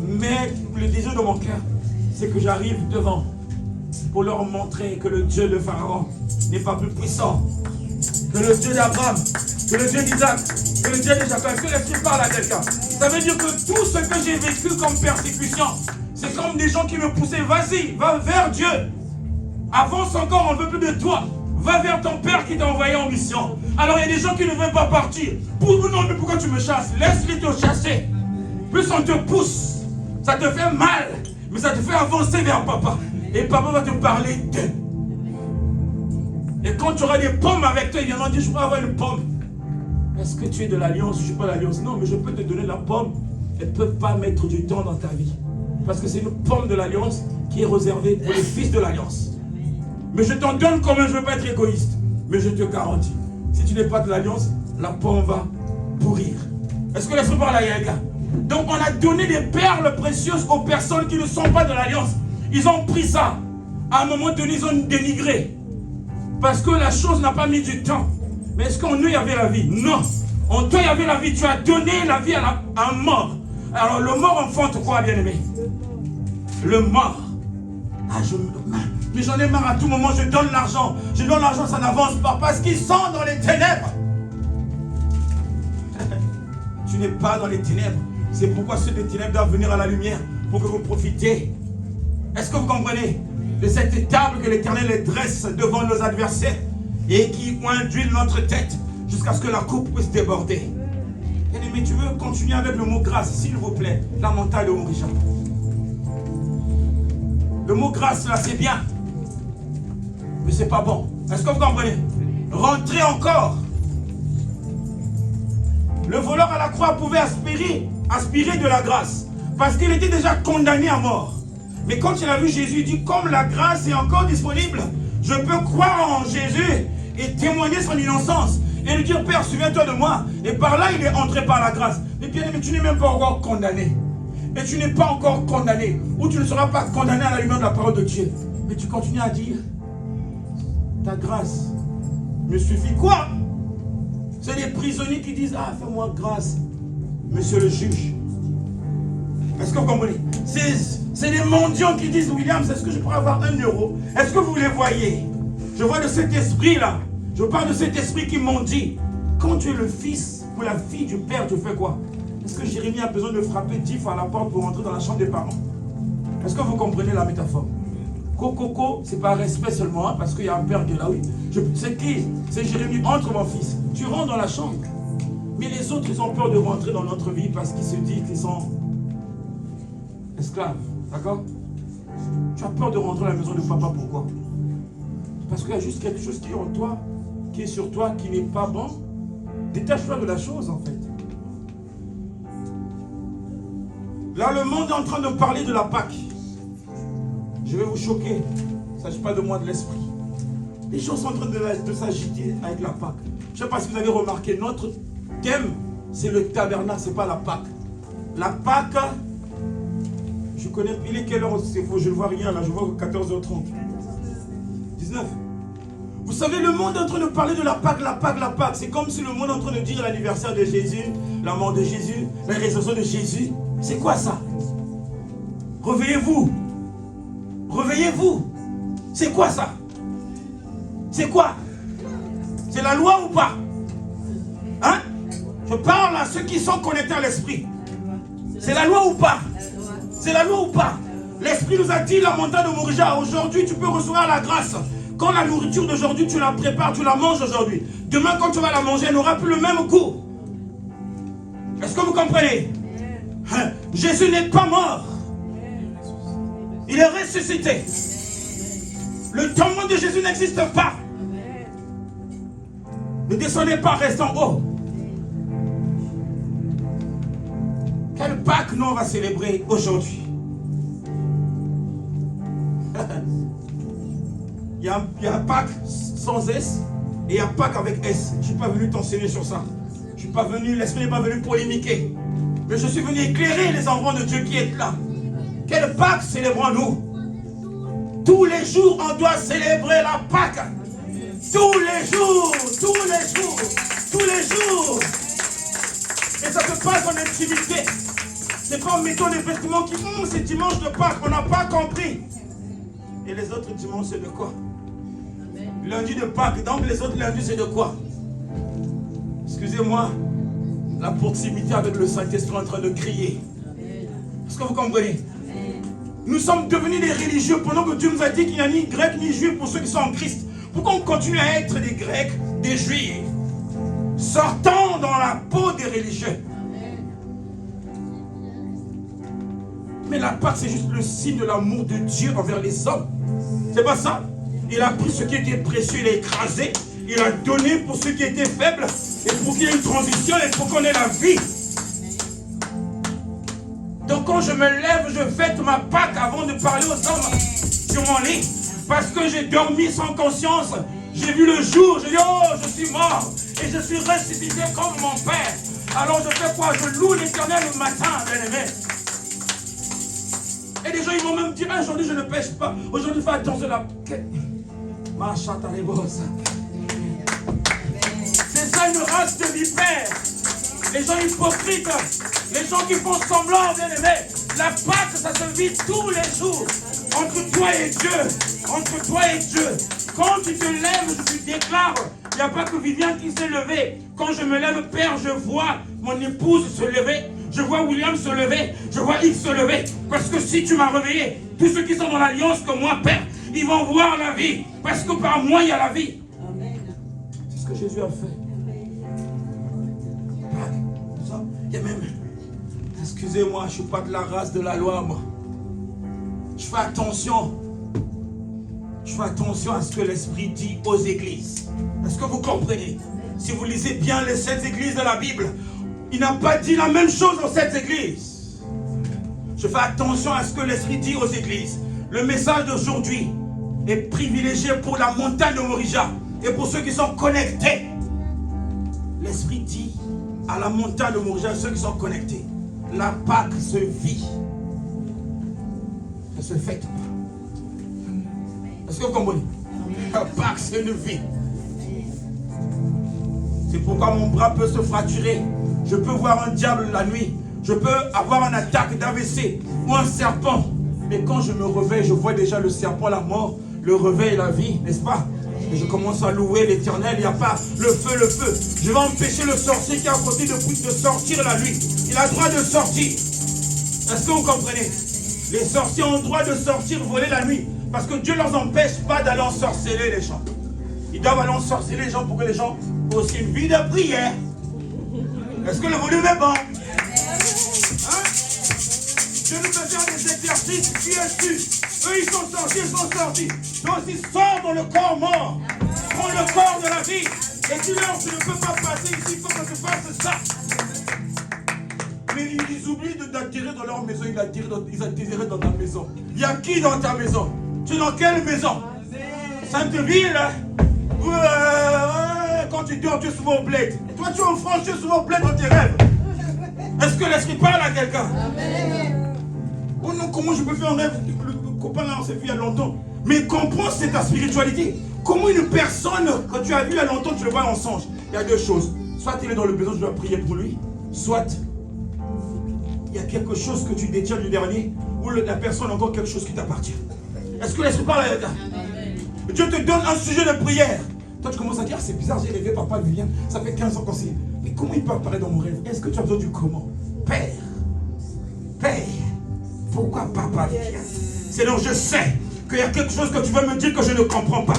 Mais le désir de mon cœur, c'est que j'arrive devant pour leur montrer que le Dieu de Pharaon n'est pas plus puissant que le Dieu d'Abraham, que le Dieu d'Isaac, que le Dieu de Jacob. Est-ce que l'Esprit parle à quelqu'un? Ça veut dire que tout ce que j'ai vécu comme persécution, c'est comme des gens qui me poussaient. Vas-y, va vers Dieu. Avance encore, on ne veut plus de toi. Va vers ton Père qui t'a envoyé en mission. Alors il y a des gens qui ne veulent pas partir. Non, mais pourquoi tu me chasses? Laisse-les te chasser. Plus on te pousse, ça te fait mal, mais ça te fait avancer vers papa. Et papa va te parler d'eux. Et quand tu auras des pommes avec toi, il viendra dire, je peux avoir une pomme. Est-ce que tu es de l'alliance? Je ne suis pas de l'alliance. Non, mais je peux te donner la pomme. Elle ne peut pas mettre du temps dans ta vie. Parce que c'est une pomme de l'alliance qui est réservée pour les fils de l'alliance. Mais je t'en donne quand même, je ne veux pas être égoïste. Mais je te garantis, si tu n'es pas de l'alliance, la pomme va pourrir. Est-ce que l'Esprit parle à quelqu'un? Donc on a donné des perles précieuses aux personnes qui ne sont pas de l'alliance. Ils ont pris ça. À un moment donné, ils ont dénigré. Parce que la chose n'a pas mis du temps. Mais est-ce qu'en eux, il y avait la vie? Non. En toi, il y avait la vie. Tu as donné la vie à un mort. Alors le mort enfante quoi, bien-aimé? Le mort. Mais j'en ai marre à tout moment, je donne l'argent. Je donne l'argent, ça n'avance pas. Parce qu'ils sont dans les ténèbres. Tu n'es pas dans les ténèbres. C'est pourquoi ceux des ténèbres doivent venir à la lumière. Pour que vous profitez. Est-ce que vous comprenez? De cette table que l'Éternel dresse devant nos adversaires. Et qui induit notre tête. Jusqu'à ce que la coupe puisse déborder. Mais tu veux continuer avec le mot grâce, s'il vous plaît. La montagne de mon Richard. Le mot grâce, là, c'est bien. Mais c'est pas bon. Est-ce que vous comprenez? Rentrez encore. Le voleur à la croix pouvait aspirer de la grâce. Parce qu'il était déjà condamné à mort. Mais quand il a vu Jésus, il dit, comme la grâce est encore disponible, je peux croire en Jésus et témoigner son innocence. Et lui dire, Père, souviens-toi de moi. Et par là, il est entré par la grâce. Mais bien aimé, tu n'es même pas encore condamné. Et tu n'es pas encore condamné. Ou tu ne seras pas condamné à la lumière de la parole de Dieu. Mais tu continues à dire, ta grâce me suffit. Quoi? C'est les prisonniers qui disent, ah, fais-moi grâce, monsieur le juge. Est-ce que vous comprenez? C'est les mendiants qui disent, William, est-ce que je pourrais avoir 1 euro? Est-ce que vous les voyez? Je vois de cet esprit-là. Je parle de cet esprit qui mendie. Quand tu es le fils ou la fille du père, tu fais quoi? Est-ce que Jérémie a besoin de frapper 10 fois à la porte pour rentrer dans la chambre des parents? Est-ce que vous comprenez la métaphore? Coco, c'est pas respect seulement, hein, parce qu'il y a un père qui est là, oui. C'est qui? C'est Jérémie, entre mon fils. Tu rentres dans la chambre. Mais les autres, ils ont peur de rentrer dans notre vie parce qu'ils se disent qu'ils sont esclaves. D'accord? Tu as peur de rentrer à la maison de papa, pourquoi? Parce qu'il y a juste quelque chose qui est en toi, qui est sur toi, qui n'est pas bon. Détache-toi de la chose, en fait. Là, le monde est en train de parler de la Pâque. Je vais vous choquer. Il ne s'agit pas de moi, de l'esprit. Les gens sont en train de s'agiter avec la Pâque. Je ne sais pas si vous avez remarqué, notre thème, c'est le tabernacle, ce n'est pas la Pâque. La Pâque, je connais, il est quelle heure? Je ne vois rien là, je vois 14h30. 19. Vous savez, le monde est en train de parler de la Pâque, la Pâque, la Pâque. C'est comme si le monde est en train de dire l'anniversaire de Jésus, la mort de Jésus, la résurrection de Jésus. C'est quoi ça? Réveillez-vous. Réveillez-vous. C'est quoi ça? C'est quoi? C'est la loi ou pas? Hein? Je parle à ceux qui sont connectés à l'esprit. C'est la loi ou pas? C'est la loi ou pas? L'esprit nous a dit, la montagne de Morija, aujourd'hui tu peux recevoir la grâce. Quand la nourriture d'aujourd'hui, tu la prépares, tu la manges aujourd'hui. Demain, quand tu vas la manger, elle n'aura plus le même goût. Est-ce que vous comprenez? Jésus n'est pas mort. Il est ressuscité. Le tombeau de Jésus n'existe pas. Ne descendez pas, restez en haut. Quelle Pâques nous on va célébrer aujourd'hui? Il y a Pâques sans S et il y a Pâques avec S. Je ne suis pas venu t'enseigner sur ça. Je ne suis pas venu, l'Esprit n'est pas venu polémiquer. Mais je suis venu éclairer les enfants de Dieu qui sont là. Quelle Pâques célébrons-nous? Tous les jours, on doit célébrer la Pâques. Tous les jours, tous les jours, tous les jours. Et ça se passe en intimité. C'est pas en mettant des vêtements qui c'est dimanche de Pâques. On n'a pas compris. Et les autres dimanches, c'est de quoi? Lundi de Pâques. Donc les autres lundis, c'est de quoi? Excusez-moi. La proximité avec le Saint-Esprit en train de crier. Est-ce que vous comprenez? Nous sommes devenus des religieux pendant que Dieu nous a dit qu'il n'y a ni grec ni juif pour ceux qui sont en Christ. Pourquoi on continue à être des grecs, des juifs? Sortons dans la peau des religieux. Mais la Pâque, c'est juste le signe de l'amour de Dieu envers les hommes. C'est pas ça? Il a pris ce qui était précieux, il a écrasé. Il a donné pour ceux qui étaient faibles. Et pour qu'il y ait une transition et pour qu'on ait la vie. Donc quand je me lève, je fête ma Pâque avant de parler aux hommes sur mon lit. Parce que j'ai dormi sans conscience. J'ai vu le jour, j'ai dit oh je suis mort. Et je suis ressuscité comme mon Père. Alors je fais quoi? Je loue l'Éternel le matin, bien-aimé. Et des gens ils vont même dire aujourd'hui je ne pêche pas. Aujourd'hui fais attention à la... C'est ça une race de vipères. Les gens hypocrites, les gens qui font semblant, bien aimé. La Pâque, ça se vit tous les jours. Entre toi et Dieu. Entre toi et Dieu. Quand tu te lèves, je te déclare, il n'y a pas que Viviane qui s'est levée. Quand je me lève, Père, je vois mon épouse se lever. Je vois William se lever. Je vois Yves se lever. Parce que si tu m'as réveillé, tous ceux qui sont dans l'alliance comme moi, Père, ils vont voir la vie. Parce que par moi, il y a la vie. C'est ce que Jésus a fait. Il y a même... Excusez-moi, je ne suis pas de la race de la loi, moi. Je fais attention. Je fais attention à ce que l'Esprit dit aux églises. Est-ce que vous comprenez? Si vous lisez bien les 7 églises de la Bible, il n'a pas dit la même chose aux 7 églises. Je fais attention à ce que l'Esprit dit aux églises. Le message d'aujourd'hui est privilégié pour la montagne de Morija et pour ceux qui sont connectés. L'Esprit dit à la montagne de Morija, ceux qui sont connectés, la Pâque se vit. Elle se fête pas. Est-ce que vous comprenez? La Pâque, c'est une vie. C'est pourquoi mon bras peut se fracturer. Je peux voir un diable la nuit. Je peux avoir une attaque d'AVC ou un serpent. Mais quand je me réveille, je vois déjà le serpent, la mort, le réveil, la vie, n'est-ce pas? Et je commence à louer l'Éternel. Il n'y a pas le feu, le feu. Je vais empêcher le sorcier qui est à côté de sortir la nuit. Il a le droit de sortir. Est-ce que vous comprenez? Les sorciers ont le droit de sortir, voler la nuit. Parce que Dieu ne leur empêche pas d'aller ensorceler les gens. Ils doivent aller ensorceler les gens pour que les gens aient aussi une vie de prière. Est-ce que le volume est bon? Hein? Dieu nous fait faire des exercices, tu es su. Eux, ils sont sortis, ils sont sortis. Donc, ils sortent dans le corps mort. Prends le corps de la vie. Et dis-leur, tu ne peux pas passer ici, il faut que tu fasses ça. Mais ils oublient d'atterrir dans leur maison, ils atterriraient dans ta maison. Il y a qui dans ta maison? Tu es dans quelle maison? Sainte-Ville? Quand tu dors, tu es souvent au bled. Et toi, tu es en France, tu es souvent au bled dans tes rêves. Est-ce que l'esprit parle à quelqu'un? Oh non, comment je peux faire un rêve? Le copain là, on s'est vu il y a longtemps. Mais comprends, c'est ta spiritualité. Comment une personne que tu as vu il y a longtemps, tu le vois en songe? Il y a deux choses. Soit il est dans le besoin, je dois prier pour lui. Soit il y a quelque chose que tu détiens du dernier, ou la personne a encore quelque chose qui t'appartient. Est-ce que l'esprit parle à quelqu'un? Dieu te donne un sujet de prière. Toi, tu commences à dire, c'est bizarre, j'ai rêvé papa de Vivien. Ça fait 15 ans qu'on s'est... Mais comment il peut apparaître dans mon rêve? Est-ce que tu as besoin du comment? Père, pourquoi papa vient? Sinon, je sais qu'il y a quelque chose que tu veux me dire que je ne comprends pas.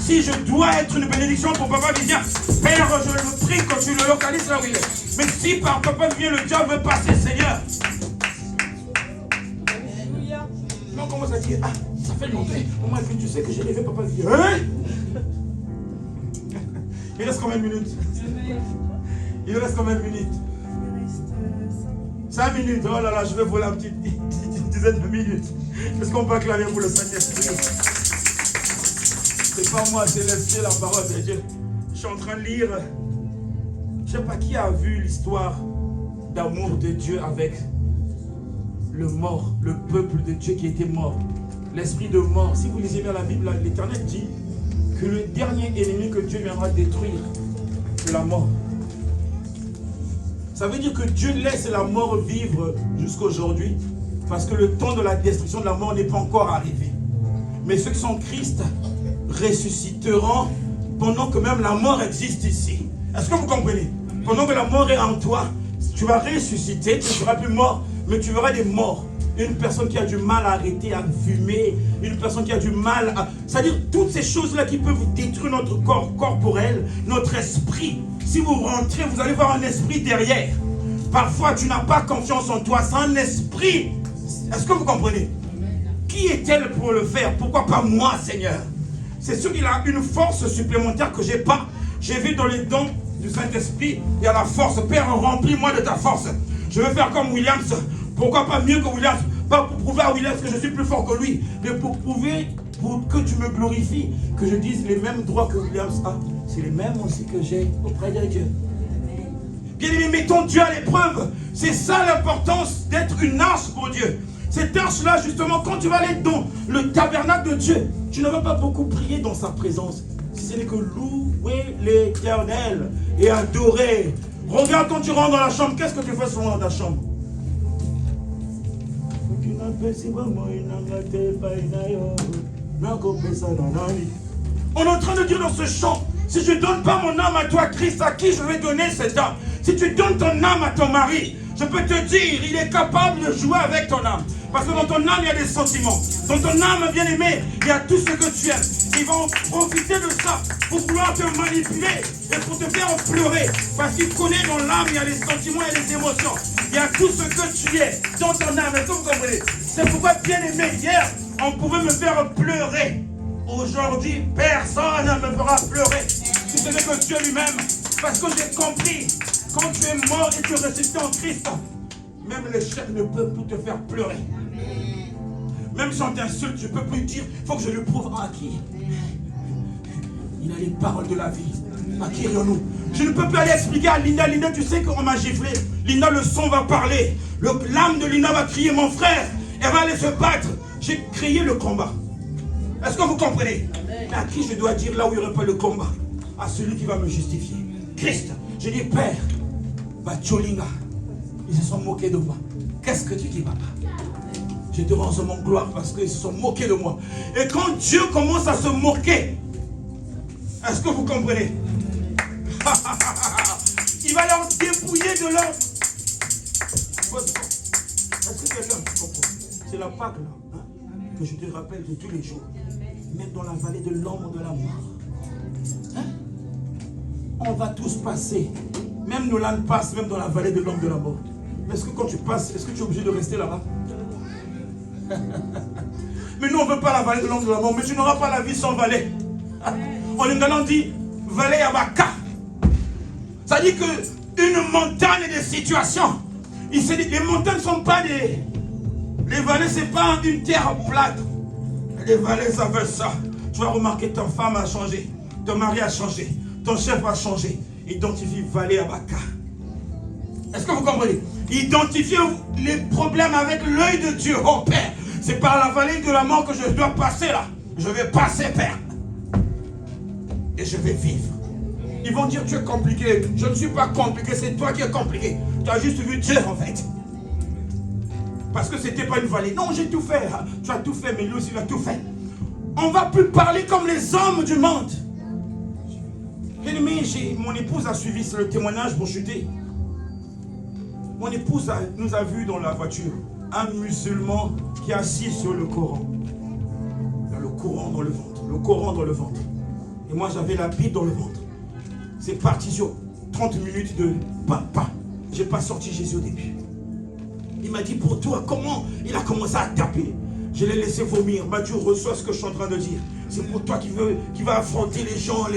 Si je dois être une bénédiction pour Papa Vivien, Père, je le prie que tu le localises là où il est. Mais si par Papa Vivien le diable veut passer, Seigneur, on commence à dire, ah, ça fait longtemps. Maman, tu sais que j'ai levé Papa Vivien. Hein? Il reste combien de minutes? Il reste combien de minutes? 5 minutes. Oh là là, je vais voler une petite dizaine de minutes. Est-ce qu'on peut acclamer pour le Saint-Esprit? C'est pas moi, c'est l'Esprit, la parole de Dieu. Je suis en train de lire. Je ne sais pas qui a vu l'histoire d'amour de Dieu avec le mort, le peuple de Dieu qui était mort. L'esprit de mort. Si vous lisez bien la Bible, l'Éternel dit que le dernier ennemi que Dieu viendra détruire, c'est la mort. Ça veut dire que Dieu laisse la mort vivre jusqu'à aujourd'hui, parce que le temps de la destruction de la mort n'est pas encore arrivé. Mais ceux qui sont en Christ ressusciteront pendant que même la mort existe ici. Est-ce que vous comprenez? Pendant que la mort est en toi, tu vas ressusciter, tu ne seras plus mort, mais tu verras des morts. Une personne qui a du mal à arrêter à fumer, une personne qui a du mal à... C'est-à-dire toutes ces choses-là qui peuvent détruire notre corps corporel, notre esprit. Si vous rentrez, vous allez voir un esprit derrière. Parfois, tu n'as pas confiance en toi, c'est un esprit. Est-ce que vous comprenez? Qui est-elle pour le faire? Pourquoi pas moi, Seigneur? C'est sûr qu'il a une force supplémentaire que je n'ai pas. J'ai vu dans les dons du Saint-Esprit, il y a la force. Père, remplis-moi de ta force. Je veux faire comme Williams. Pourquoi pas mieux que Williams? Pas pour prouver à Williams que je suis plus fort que lui, mais pour prouver, pour que tu me glorifies, que je dise les mêmes droits que Williams a. C'est les mêmes aussi que j'ai auprès de Dieu. Bien aimé, mettons Dieu à l'épreuve. C'est ça l'importance d'être une arche pour Dieu. Cette arche-là, justement, quand tu vas aller dans le tabernacle de Dieu, tu ne vas pas beaucoup prier dans sa présence. Si ce n'est que louer l'Éternel et adorer. Regarde quand tu rentres dans la chambre, qu'est-ce que tu fais souvent dans ta chambre? On est en train de dire dans ce chant, si je ne donne pas mon âme à toi, Christ, à qui je vais donner cette âme? Si tu donnes ton âme à ton mari, je peux te dire, il est capable de jouer avec ton âme. Parce que dans ton âme, il y a des sentiments. Dans ton âme, bien aimé, il y a tout ce que tu aimes. Il va en profiter de ça pour vouloir te manipuler et pour te faire pleurer. Parce qu'il connaît dans l'âme, il y a les sentiments et les émotions. Il y a tout ce que tu es dans ton âme. Est-ce que vous comprenez? C'est pourquoi, bien aimé, hier, on pouvait me faire pleurer. Aujourd'hui, personne ne me fera pleurer. Si ce n'est que Dieu lui-même. Parce que j'ai compris, quand tu es mort et tu es ressuscité en Christ, même les chefs ne peuvent plus te faire pleurer. Même si on t'insulte, tu ne peux plus dire, il faut que je lui prouve à qui. Il a les paroles de la vie. À qui rions-nous? Je ne peux plus aller expliquer à Linda, Linda, tu sais qu'on m'a giflé. Linda, le son va parler. L'âme de Linda va crier, mon frère. Elle va aller se battre. J'ai créé le combat. Est-ce que vous comprenez? Mais à qui je dois dire là où il n'y aurait pas le combat? À celui qui va me justifier. Christ. Je dis, Père, Bacholinga, ils se sont moqués de moi. Qu'est-ce que tu dis, papa? Je te rends mon gloire parce qu'ils se sont moqués de moi. Et quand Dieu commence à se moquer, est-ce que vous comprenez? Il va leur dépouiller de leur... Est-ce que quelqu'un comprend? C'est la Pâque là, hein, que je te rappelle de tous les jours. Même dans la vallée de l'ombre de la mort. Hein? On va tous passer. Même Nolan passe même dans la vallée de l'ombre de la mort. Mais est-ce que quand tu passes, est-ce que tu es obligé de rester là-bas? Mais nous on ne veut pas la vallée de l'ombre de la mort. Mais tu n'auras pas la vie sans vallée. En Lingala on dit vallée Abaka. Ça dit qu'une montagne de situations. Les montagnes ne sont pas des... Les vallées ce n'est pas une terre plate. Les vallées ça veut ça. Tu vas remarquer ta femme a changé. Ton mari a changé. Ton chef a changé. Identifie vallée Abaka. Est-ce que vous comprenez? Identifiez les problèmes avec l'œil de Dieu. Oh Père, c'est par la vallée de la mort que je dois passer là. Je vais passer, Père. Et je vais vivre. Ils vont dire tu es compliqué. Je ne suis pas compliqué, c'est toi qui es compliqué. Tu as juste vu Dieu en fait. Parce que c'était pas une vallée. Non, j'ai tout fait. Tu as tout fait, mais lui aussi il a tout fait. On ne va plus parler comme les hommes du monde. Bien-aimé, mon épouse a suivi le témoignage pour chuter. Mon épouse nous a vu dans la voiture un musulman qui est assis sur le Coran. Il a le Coran dans le ventre. Le Coran dans le ventre. Et moi, j'avais la Bible dans le ventre. C'est parti sur 30 minutes de papa. Je n'ai pas sorti Jésus au début. Il m'a dit, pour toi, comment? Il a commencé à taper. Je l'ai laissé vomir. Mathieu, reçois ce que je suis en train de dire. C'est pour toi qui va affronter les gens.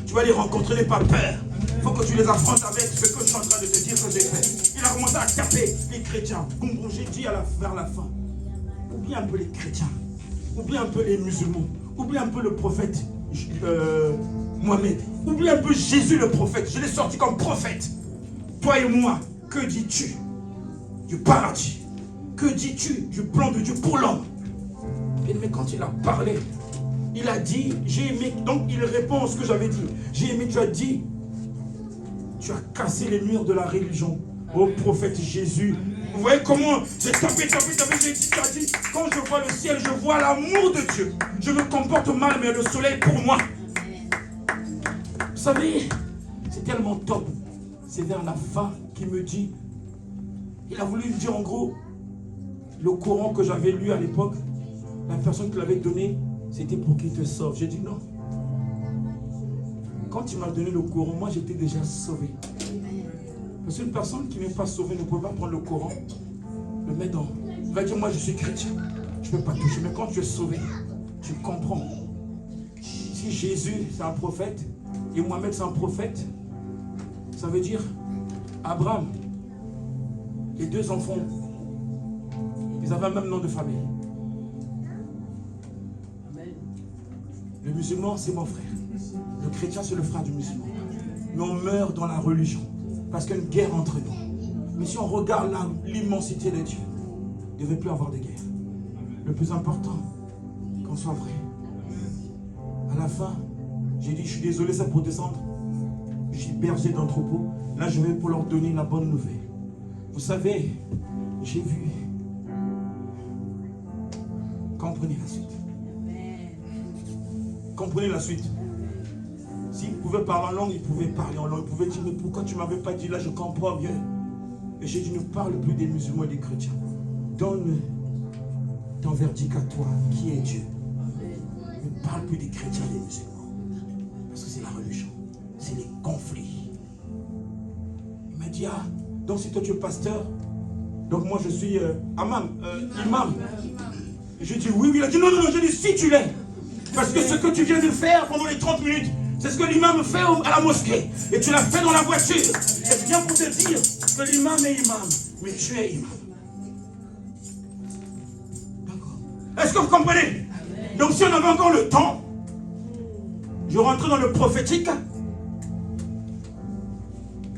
Tu vas les rencontrer, n'aie pas peur. Il faut que tu les affrontes avec ce que je suis en train de te dire que j'ai fait. Il a commencé à taper les chrétiens. Comme j'ai dit vers la fin. Oublie un peu les chrétiens. Oublie un peu les musulmans. Oublie un peu le prophète Mohamed. Oublie un peu Jésus le prophète. Je l'ai sorti comme prophète. Toi et moi, que dis-tu du paradis? Que dis-tu du plan de Dieu pour l'homme? Mais quand il a parlé, il a dit, j'ai aimé, donc il répond à ce que j'avais dit. J'ai aimé, tu as dit, tu as cassé les murs de la religion. Ô prophète Jésus. Vous voyez comment j'ai tapé, j'ai dit, tu as dit, quand je vois le ciel, je vois l'amour de Dieu. Je me comporte mal, mais le soleil pour moi. Vous savez, c'est tellement top. C'est vers la fin qu'il me dit, il a voulu me dire en gros, le Coran que j'avais lu à l'époque, la personne qui l'avait donné, c'était pour qu'il te sauve. J'ai dit non. Quand il m'a donné le Coran, moi j'étais déjà sauvé. Parce qu'une personne qui n'est pas sauvée ne peut pas prendre le Coran, le mettre dans. Il va dire, moi je suis chrétien, je ne peux pas toucher. Mais quand tu es sauvé, tu comprends. Si Jésus c'est un prophète, et Mohamed c'est un prophète, ça veut dire Abraham, les deux enfants, ils avaient le même nom de famille. Le musulman, c'est mon frère. Le chrétien, c'est le frère du musulman. Mais on meurt dans la religion. Parce qu'il y a une guerre entre nous. Mais si on regarde l'immensité de Dieu, il ne devait plus avoir de guerre. Le plus important, qu'on soit vrai. À la fin, j'ai dit, je suis désolé, ça pour descendre. Je suis berger d'entrepôt. Là, je vais pour leur donner la bonne nouvelle. Vous savez, j'ai vu. Comprenez la suite. Comprenez la suite. S'il pouvait parler en langue, il pouvait parler en langue. Il pouvait dire, mais pourquoi tu ne m'avais pas dit là, je comprends bien. Et j'ai dit, ne parle plus des musulmans et des chrétiens. Donne ton verdict à toi, qui est Dieu. Ne parle plus des chrétiens et des musulmans. Parce que c'est la religion. C'est les conflits. Il m'a dit, ah, donc si toi tu es pasteur, donc moi je suis imam. J'ai dit oui, il a dit non, j'ai dit si tu l'es. Parce que ce que tu viens de faire pendant les 30 minutes, c'est ce que l'imam fait à la mosquée. Et tu l'as fait dans la voiture. Et bien pour te dire que l'imam est imam, mais tu es imam. D'accord. Est-ce que vous comprenez? Donc si on avait encore le temps, je rentrais dans le prophétique.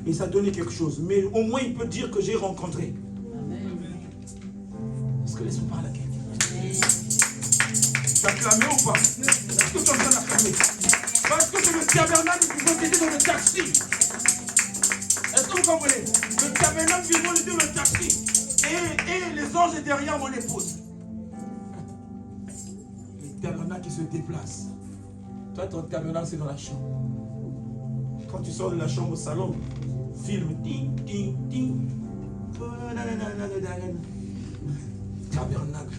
Et ça donnait quelque chose. Mais au moins il peut dire que j'ai rencontré. Est-ce que laisse-moi parler à quelqu'un? Tu as clamé ou pas? Est-ce que tu es en train d'acclamer? Parce que c'est le tabernacle qui vous était dans le taxi. Est-ce que vous comprenez? Le tabernacle qui vous était dans le taxi. Et les anges derrière mon épouse. Le tabernacle qui se déplace. Toi, ton tabernacle, c'est dans la chambre. Quand tu sors de la chambre au salon, film, ding, ding, ding. Tabernacle.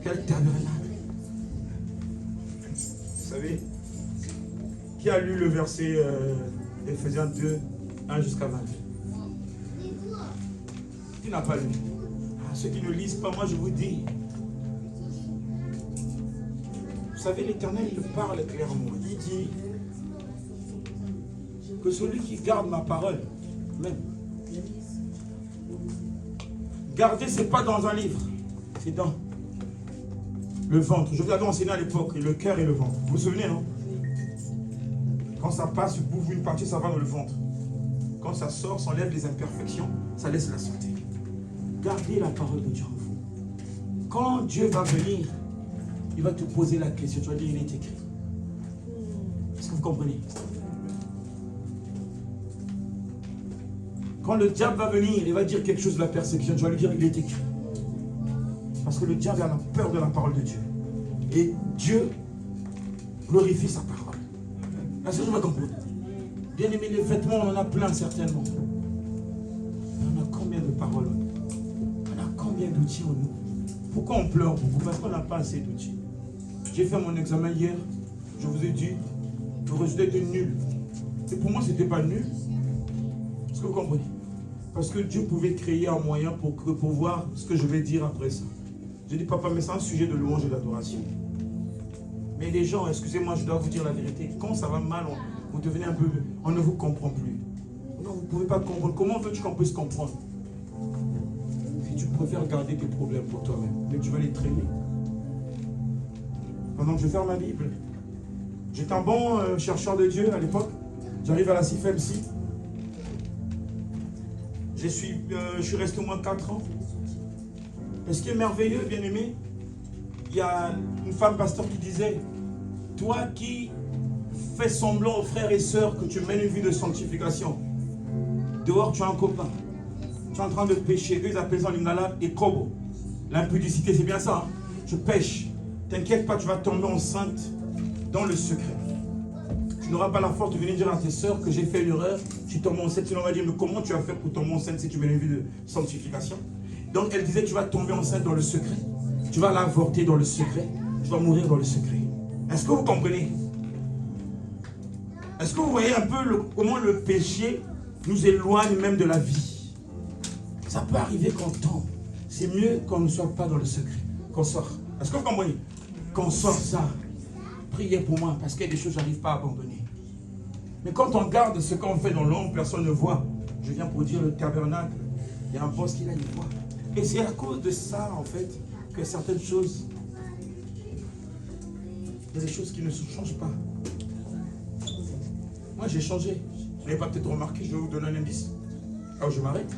Quel tabernacle? Vous savez, qui a lu le verset Ephésiens 2, 1 jusqu'à 20? Qui n'a pas lu? Ceux qui ne lisent pas, moi je vous dis. Vous savez, l'Éternel, il parle clairement. Il dit que celui qui garde ma parole, même. Garder, ce n'est pas dans un livre, c'est dans le ventre. Je vous avais enseigné à l'époque, le cœur et le ventre. Vous vous souvenez, non? Quand ça passe, vous bouffe une partie, ça va dans le ventre. Quand ça sort, ça enlève les imperfections, ça laisse la santé. Gardez la parole de Dieu en vous. Quand Dieu va venir, il va te poser la question. Tu vas dire, il est écrit. Est-ce que vous comprenez? Quand le diable va venir, il va dire quelque chose de la persécution. Tu vas lui dire, il est écrit. Parce que le diable a la peur de la parole de Dieu. Et Dieu glorifie sa parole. Est-ce que je me comprends? Bien aimé, les vêtements, on en a plein certainement. Mais on a combien de paroles en nous? On a combien d'outils en nous? Pourquoi on pleure beaucoup? Parce qu'on n'a pas assez d'outils. J'ai fait mon examen hier. je vous ai dit, le résultat était nul. Et pour moi, ce n'était pas nul. Est-ce que vous comprenez? Parce que Dieu pouvait créer un moyen pour voir ce que je vais dire après ça. Je dis, papa, mais c'est un sujet de louange et d'adoration. Mais les gens, excusez-moi, je dois vous dire la vérité, quand ça va mal, vous devenez un peu... On ne vous comprend plus. Non, vous ne pouvez pas comprendre. Comment veux-tu qu'on puisse comprendre? Si tu préfères garder tes problèmes pour toi-même, mais tu vas les traîner. Pendant que je ferme ma Bible, j'étais un bon chercheur de Dieu à l'époque. J'arrive à la CIFEMC. Je suis resté au moins 4 ans. Et ce qui est merveilleux, bien aimé, il y a une femme pasteur qui disait, toi qui fais semblant aux frères et sœurs que tu mènes une vie de sanctification, dehors tu as un copain, tu es en train de pécher, eux ils appellent ça l'ingala et kobo. L'impudicité, c'est bien ça, hein? Je pêche. T'inquiète pas, tu vas tomber enceinte dans le secret. Tu n'auras pas la force de venir dire à tes sœurs que j'ai fait une erreur, tu tombes enceinte, sinon on va dire, mais comment tu vas faire pour tomber enceinte si tu mènes une vie de sanctification? Donc elle disait, tu vas tomber enceinte dans le secret. Tu vas l'avorter dans le secret. Tu vas mourir dans le secret. Est-ce que vous comprenez? Est-ce que vous voyez un peu comment le péché nous éloigne même de la vie? Ça peut arriver qu'on tombe. C'est mieux qu'on ne soit pas dans le secret. Qu'on sort. Est-ce que vous comprenez? Qu'on sort ça. Priez pour moi parce qu'il y a des choses que je n'arrive pas à abandonner. Mais quand on garde ce qu'on fait dans l'ombre, personne ne voit. Je viens pour dire le tabernacle. Il y a un boss qui l'a une voix. Et c'est à cause de ça, en fait, que certaines choses, il y a des choses qui ne se changent pas. Moi, j'ai changé. Vous n'avez pas peut-être remarqué, je vais vous donner un indice. Alors, je m'arrête.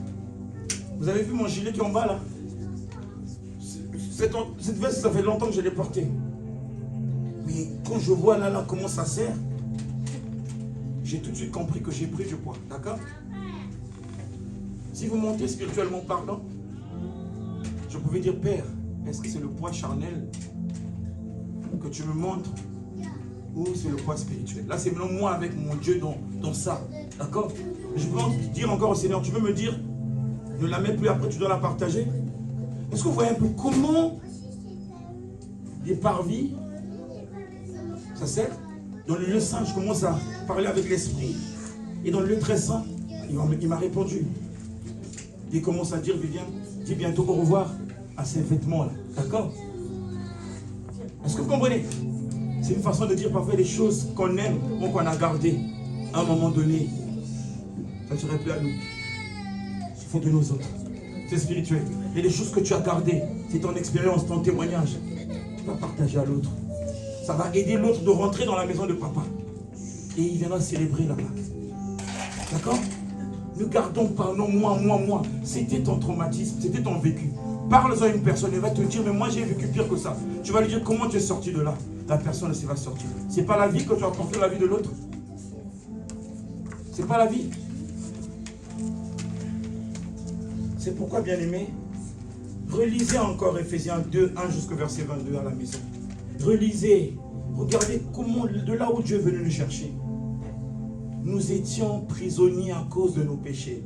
Vous avez vu mon gilet qui est en bas, là? Cette veste, ça fait longtemps que je l'ai portée. Mais quand je vois là comment ça sert, j'ai tout de suite compris que j'ai pris du poids. D'accord? Si vous montez spirituellement parlant, je pouvais dire, Père, est-ce que c'est le poids charnel que tu me montres ou c'est le poids spirituel? Là, c'est maintenant moi avec mon Dieu dans ça. D'accord? Je peux dire encore au Seigneur, tu veux me dire, ne la mets plus après, tu dois la partager? Est-ce que vous voyez un peu comment les parvis, ça sert? Dans le lieu saint, je commence à parler avec l'esprit. Et dans le lieu très saint, il m'a répondu. Il commence à dire, Vivien, dis bientôt au revoir à ces vêtements-là. D'accord? Est-ce que vous comprenez? C'est une façon de dire parfois des choses qu'on aime ou qu'on a gardées à un moment donné. Ça ne serait plus à nous. Il faut de nous autres. C'est spirituel. Il y a des choses que tu as gardées. C'est ton expérience, ton témoignage. Tu vas partager à l'autre. Ça va aider l'autre de rentrer dans la maison de papa. Et il viendra célébrer là-bas. D'accord? Ne gardons pas, non, moi. C'était ton traumatisme, c'était ton vécu. Parle-en à une personne, elle va te dire, mais moi j'ai vécu pire que ça. Tu vas lui dire comment tu es sorti de là. La personne, elle va sortir. C'est pas la vie que tu as construit la vie de l'autre. C'est pas la vie. C'est pourquoi, bien aimé, relisez encore Ephésiens 2, 1 jusqu'au verset 22 à la maison. Relisez, regardez comment, de là où Dieu est venu nous chercher. Nous étions prisonniers à cause de nos péchés.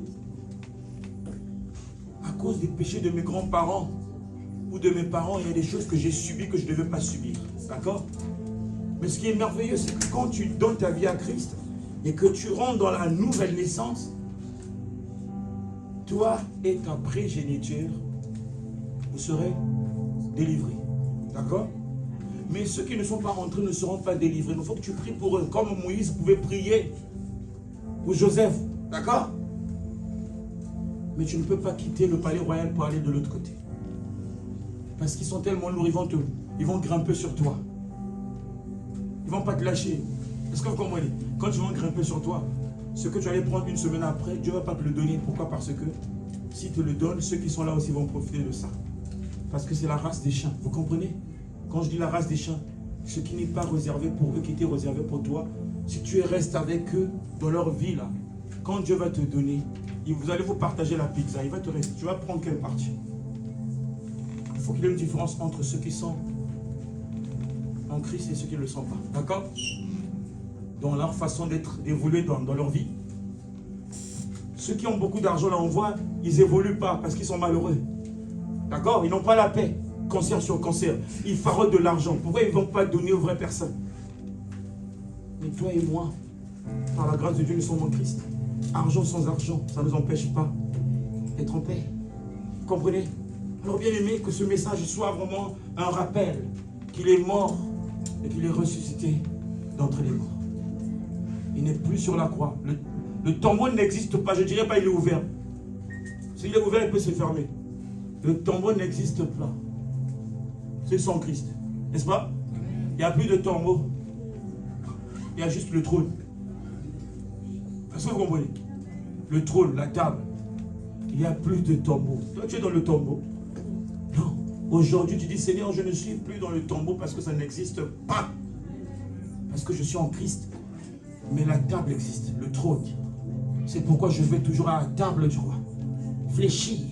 À cause des péchés de mes grands-parents ou de mes parents, il y a des choses que j'ai subies que je ne devais pas subir. D'accord? Mais ce qui est merveilleux, c'est que quand tu donnes ta vie à Christ et que tu rentres dans la nouvelle naissance, toi et ta prégéniture, vous serez délivrés. D'accord? Mais ceux qui ne sont pas rentrés ne seront pas délivrés. Il faut que tu pries pour eux, comme Moïse pouvait prier pour Joseph. D'accord? Mais tu ne peux pas quitter le palais royal pour aller de l'autre côté. Parce qu'ils sont tellement lourds, ils vont grimper sur toi. Ils ne vont pas te lâcher. Est-ce que vous comprenez? Quand ils vont grimper sur toi, ce que tu allais prendre une semaine après, Dieu ne va pas te le donner. Pourquoi? Parce que si tu le donnes, ceux qui sont là aussi vont profiter de ça. Parce que c'est la race des chiens. Vous comprenez? Quand je dis la race des chiens, ce qui n'est pas réservé pour eux, qui était réservé pour toi, si tu restes avec eux dans leur vie là, quand Dieu va te donner, vous allez vous partager la pizza, il va te rester. Tu vas prendre quelle partie? Il faut qu'il y ait une différence entre ceux qui sont en Christ et ceux qui ne le sont pas. D'accord? Dans leur façon d'être, d'évoluer dans leur vie. Ceux qui ont beaucoup d'argent là, on voit, ils n'évoluent pas parce qu'ils sont malheureux. D'accord? Ils n'ont pas la paix. Cancer sur cancer. Ils farotent de l'argent. Pourquoi ils ne vont pas donner aux vraies personnes? Et toi et moi, par la grâce de Dieu, nous sommes en Christ. Argent sans argent, ça ne nous empêche pas d'être en paix. Vous comprenez? Alors bien aimé, que ce message soit vraiment un rappel qu'il est mort et qu'il est ressuscité d'entre les morts. Il n'est plus sur la croix. Le tombeau n'existe pas. Je ne dirais pas il est ouvert. S'il est ouvert, il peut se fermer. Le tombeau n'existe pas. C'est sans Christ. N'est-ce pas? Il n'y a plus de tombeau. Il y a juste le trône. Est-ce que vous comprenez? Le trône, la table. Il n'y a plus de tombeau. Toi, tu es dans le tombeau. Non. Aujourd'hui, tu dis, Seigneur, je ne suis plus dans le tombeau parce que ça n'existe pas. Parce que je suis en Christ. Mais la table existe, le trône. C'est pourquoi je vais toujours à la table du roi. Fléchir.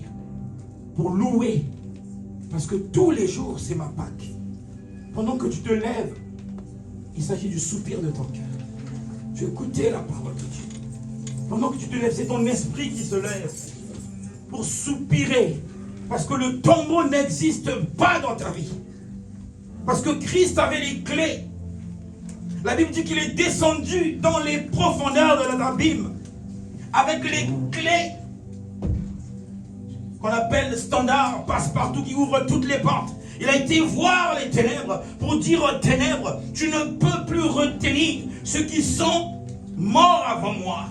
Pour louer. Parce que tous les jours, c'est ma Pâque. Pendant que tu te lèves, il s'agit du soupir de ton cœur. Tu écoutais la parole de Dieu. Pendant que tu te lèves, c'est ton esprit qui se lève pour soupirer. Parce que le tombeau n'existe pas dans ta vie. Parce que Christ avait les clés. La Bible dit qu'il est descendu dans les profondeurs de l'abîme avec les clés qu'on appelle standard, passe-partout, qui ouvre toutes les portes. Il a été voir les ténèbres pour dire aux ténèbres, tu ne peux plus retenir ceux qui sont morts avant moi.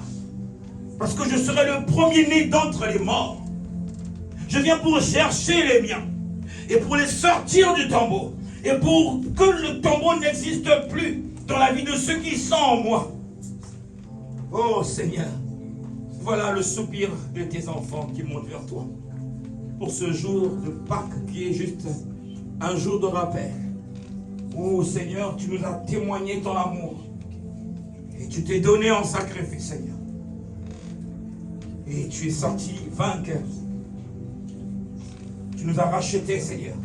Parce que je serai le premier-né d'entre les morts. Je viens pour chercher les miens et pour les sortir du tombeau et pour que le tombeau n'existe plus dans la vie de ceux qui sont en moi. Oh Seigneur, voilà le soupir de tes enfants qui montent vers toi. Pour ce jour de Pâques qui est juste un jour de rappel. Oh Seigneur, tu nous as témoigné ton amour. Et tu t'es donné en sacrifice, Seigneur. Et tu es sorti vainqueur. Tu nous as rachetés, Seigneur.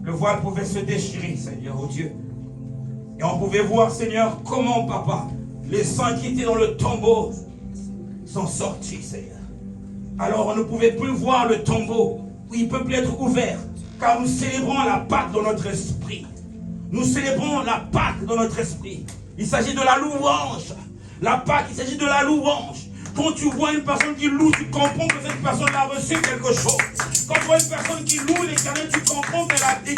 Le voile pouvait se déchirer, Seigneur, oh Dieu. Et on pouvait voir, Seigneur, comment, Papa, les saints qui étaient dans le tombeau sont sortis, Seigneur. Alors on ne pouvait plus voir le tombeau, où il ne peut plus être ouvert, car nous célébrons la Pâque dans notre esprit. Nous célébrons la Pâque dans notre esprit. Il s'agit de la louange. La Pâque, il s'agit de la louange. Quand tu vois une personne qui loue, tu comprends que cette personne a reçu quelque chose. Quand tu vois une personne qui loue l'Éternel, tu comprends qu'elle a des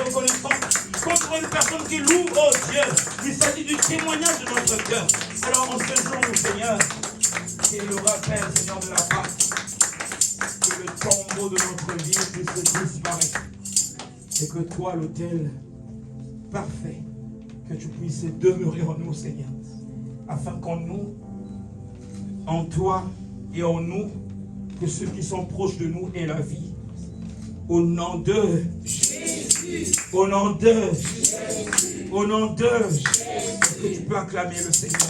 reconnaissances. Quand tu vois une personne qui loue, oh Dieu, il s'agit du témoignage de notre cœur. Alors en ce jour, Seigneur, et le rappel, Seigneur, de la Pâque, que le tombeau de notre vie puisse disparaître. Et que toi, l'autel parfait, que tu puisses demeurer en nous, Seigneur, afin qu'en nous, en toi et en nous, que ceux qui sont proches de nous aient la vie. Au nom de Jésus. Au nom de Jésus. Au nom de Jésus. Est-ce que tu peux acclamer le Seigneur?